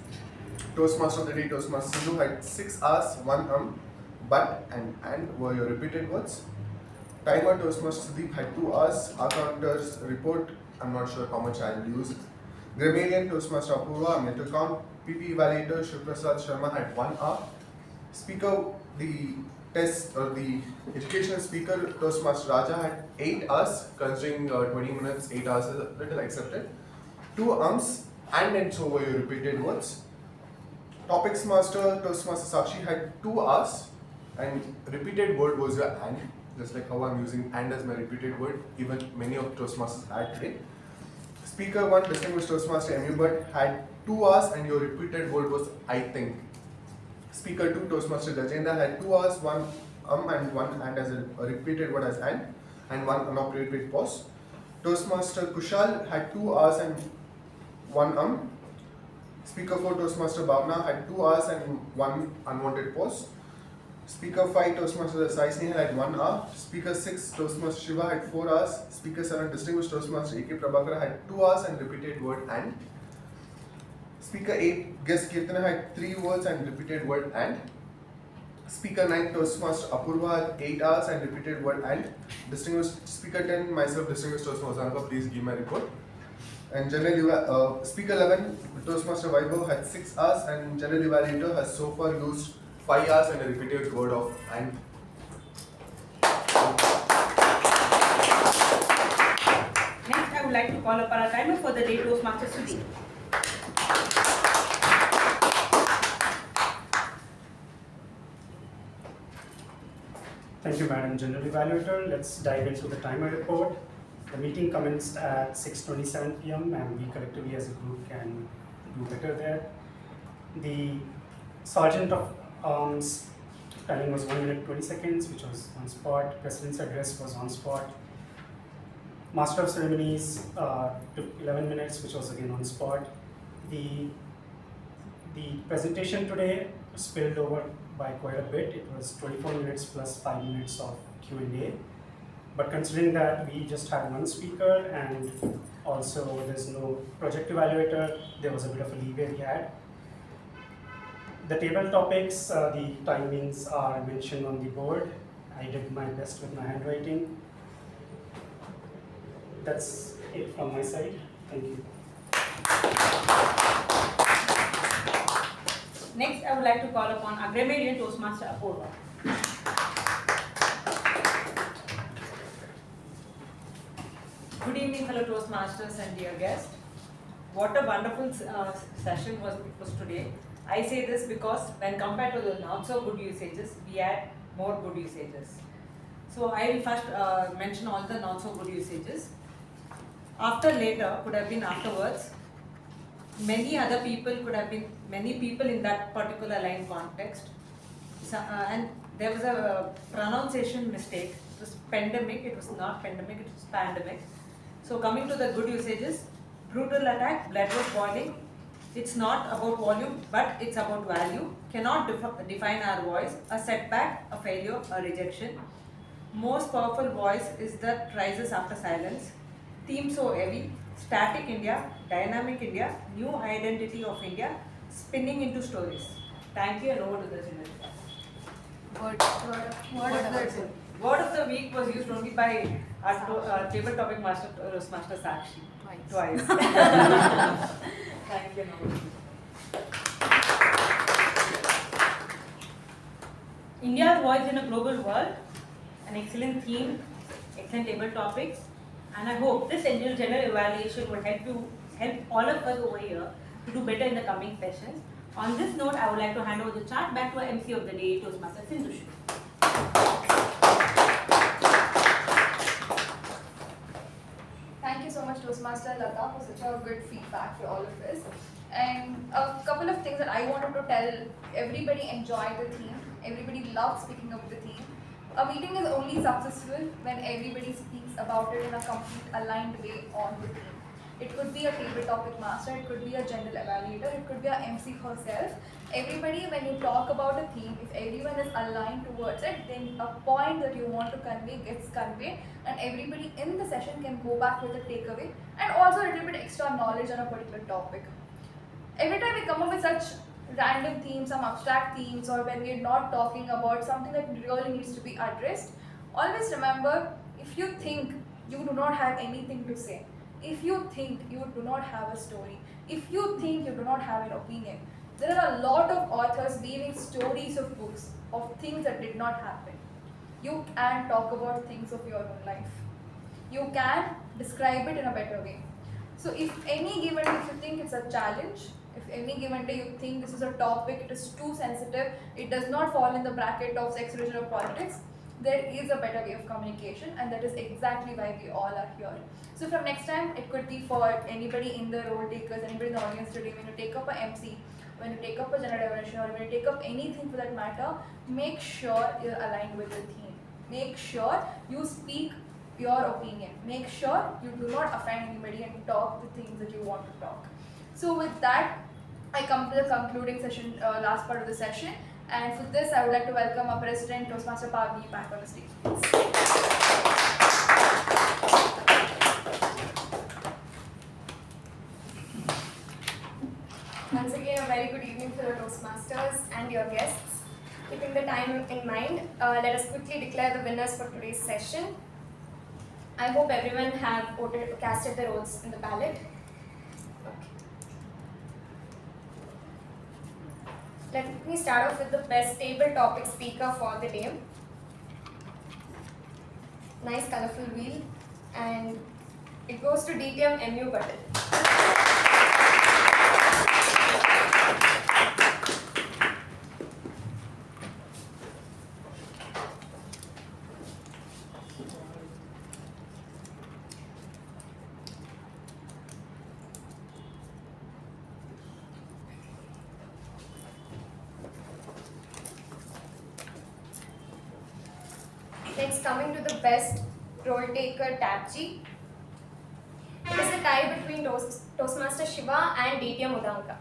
Speaker 5: Toastmaster of the day, Toastmaster Sindhu, had 6 R's, one but and were your repeated words. Timer Toastmaster Sudeep had 2 R's. Our counter's report, I'm not sure how much I'll use. Grammarian Toastmaster Apoorva, I'm yet to count. PP Evaluator Shivaprasad Sharma had 1 R. Speaker, the test or the educational speaker, Toastmaster Raja, had 8 R's, considering 20 minutes, 8 R's is a little accepted. 2 and so were your repeated words. Topics Master, Toastmaster Sakshi, had 2 R's and repeated word was your "and", just like how I'm using "and" as my repeated word, even many of Toastmasters had today. Speaker 1, Distinguished Toastmaster U Bhat, had 2 R's and your repeated word was "I think". Speaker 2, Toastmaster Gajendra, had 2 R's, one and one "and" as a repeated word as and one unappropriate pause. Toastmaster Kushal had 2 R's and one Speaker 4, Toastmaster Bhavana, had 2 R's and one unwanted pause. Speaker 5, Toastmaster Sai Snehal, had 1 R. Speaker 6, Toastmaster Shiva, had 4 R's. Speaker 7, Distinguished Toastmaster K Prabhakara, had 2 R's and repeated word "and". Speaker 8, Guest Keerthana, had 3 words and repeated word "and". Speaker 9, Toastmaster Apoorva, had 8 R's and repeated word "and". Distinguished Speaker 10, myself, Distinguished Toastmaster Udanka, please give my report. And Speaker 11, Toastmaster Vaibhav, had 6 R's and General Evaluator has so far used 5 R's and a repeated word of "and".
Speaker 12: Next, I would like to call upon our timer for the day, Toastmaster Sudeep.
Speaker 11: Thank you, Madam General Evaluator. Let's dive into the timer report. The meeting commenced at 6:27 p.m. and we collectively as a group can do better there. The Sergeant of Arms timing was 1 minute 20 seconds, which was on spot. President's address was on spot. Master of Ceremonies took 11 minutes, which was again on spot. The presentation today spilled over by quite a bit. It was 24 minutes plus 5 minutes of Q&A. But considering that we just had one speaker and also there's no project evaluator, there was a bit of a leeway we had. The table topics, the timings are mentioned on the board. I did my best with my handwriting. That's it from my side. Thank you.
Speaker 12: Next, I would like to call upon our Grammarian Toastmaster Apoorva. Good evening, fellow Toastmasters and dear guests. What a wonderful session it was today. I say this because when compared to the not so good usages, we had more good usages. So I will first mention all the not so good usages. After later could have been afterwards. many other people could have been, many people in that particular line context. So, and there was a pronunciation mistake. It was pandemic, it was not pandemic, it was pandemic. So coming to the good usages, brutal attack, blood was boiling. It's not about volume, but it's about value. Cannot define our voice, a setback, a failure, a rejection. Most powerful voice is that rises after silence. Theme so heavy, static India, dynamic India, new identity of India, spinning into stories. Thank you and over to the children. Word of the week was used only by our table topic master, Master Sakshi. Twice. Thank you and over to you.
Speaker 20: India's voice in a global world, an excellent theme, excellent table topics, and I hope this general evaluation will help all of us over here to do better in the coming sessions. On this note, I would like to hand over the chart back to our MC of the day, Toastmaster Sindhushree.
Speaker 2: Thank you so much, Toastmaster Latha, for such a good feedback for all of us. And a couple of things that I wanted to tell everybody: enjoy the theme. Everybody loves speaking of the theme. A meeting is only successful when everybody speaks about it in a complete aligned way on the theme. It could be a table topic master, it could be a general evaluator, it could be a MC herself. Everybody, when you talk about a theme, if everyone is aligned towards it, then a point that you want to convey gets conveyed, and everybody in the session can go back with a takeaway and also a little bit extra knowledge on a particular topic. Every time we come up with such random themes, some abstract themes, or when we're not talking about something that really needs to be addressed, always remember, if you think you do not have anything to say, if you think you do not have a story, if you think you do not have an opinion, there are a lot of authors weaving stories of books of things that did not happen. You can talk about things of your own life. You can describe it in a better way. So if any given day, if you think it's a challenge, if any given day you think this is a topic, it is too sensitive, it does not fall in the bracket of sex, religion or politics, there is a better way of communication, and that is exactly why we all are here. So from next time, it could be for anybody in the role takers, anybody in the audience today, when you take up a MC, when you take up a general evaluation, or when you take up anything for that matter, make sure you're aligned with the theme. Make sure you speak your opinion. Make sure you do not offend anybody and talk the things that you want to talk. So with that, I come to the concluding session, last part of the session. And for this, I would like to welcome our President, Toastmaster Pavani, back on the stage.
Speaker 1: Once again, a very good evening for the Toastmasters and your guests. Keeping the time in mind, let us quickly declare the winners for today's session. I hope everyone have casted their votes in the ballot. Let me start off with the best table topic speaker for the day. Nice colorful wheel, and it goes to DTM MU Bhat. Next, coming to the best role taker TAPG. It is a tie between Toastmaster Shiva and DTM Udanka.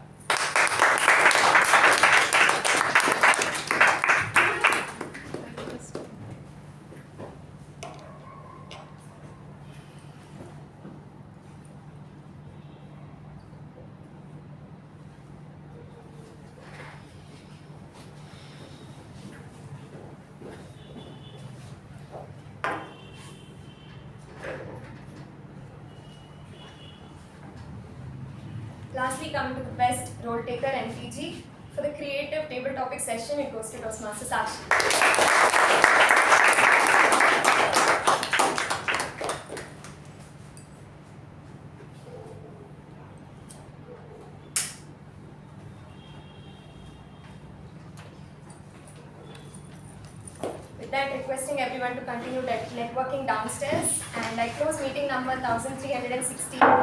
Speaker 1: Lastly, coming to the best role taker NPG. For the creative table topic session, it goes to Toastmaster Sakshi. With that, requesting everyone to continue networking downstairs, and I close meeting number 1316.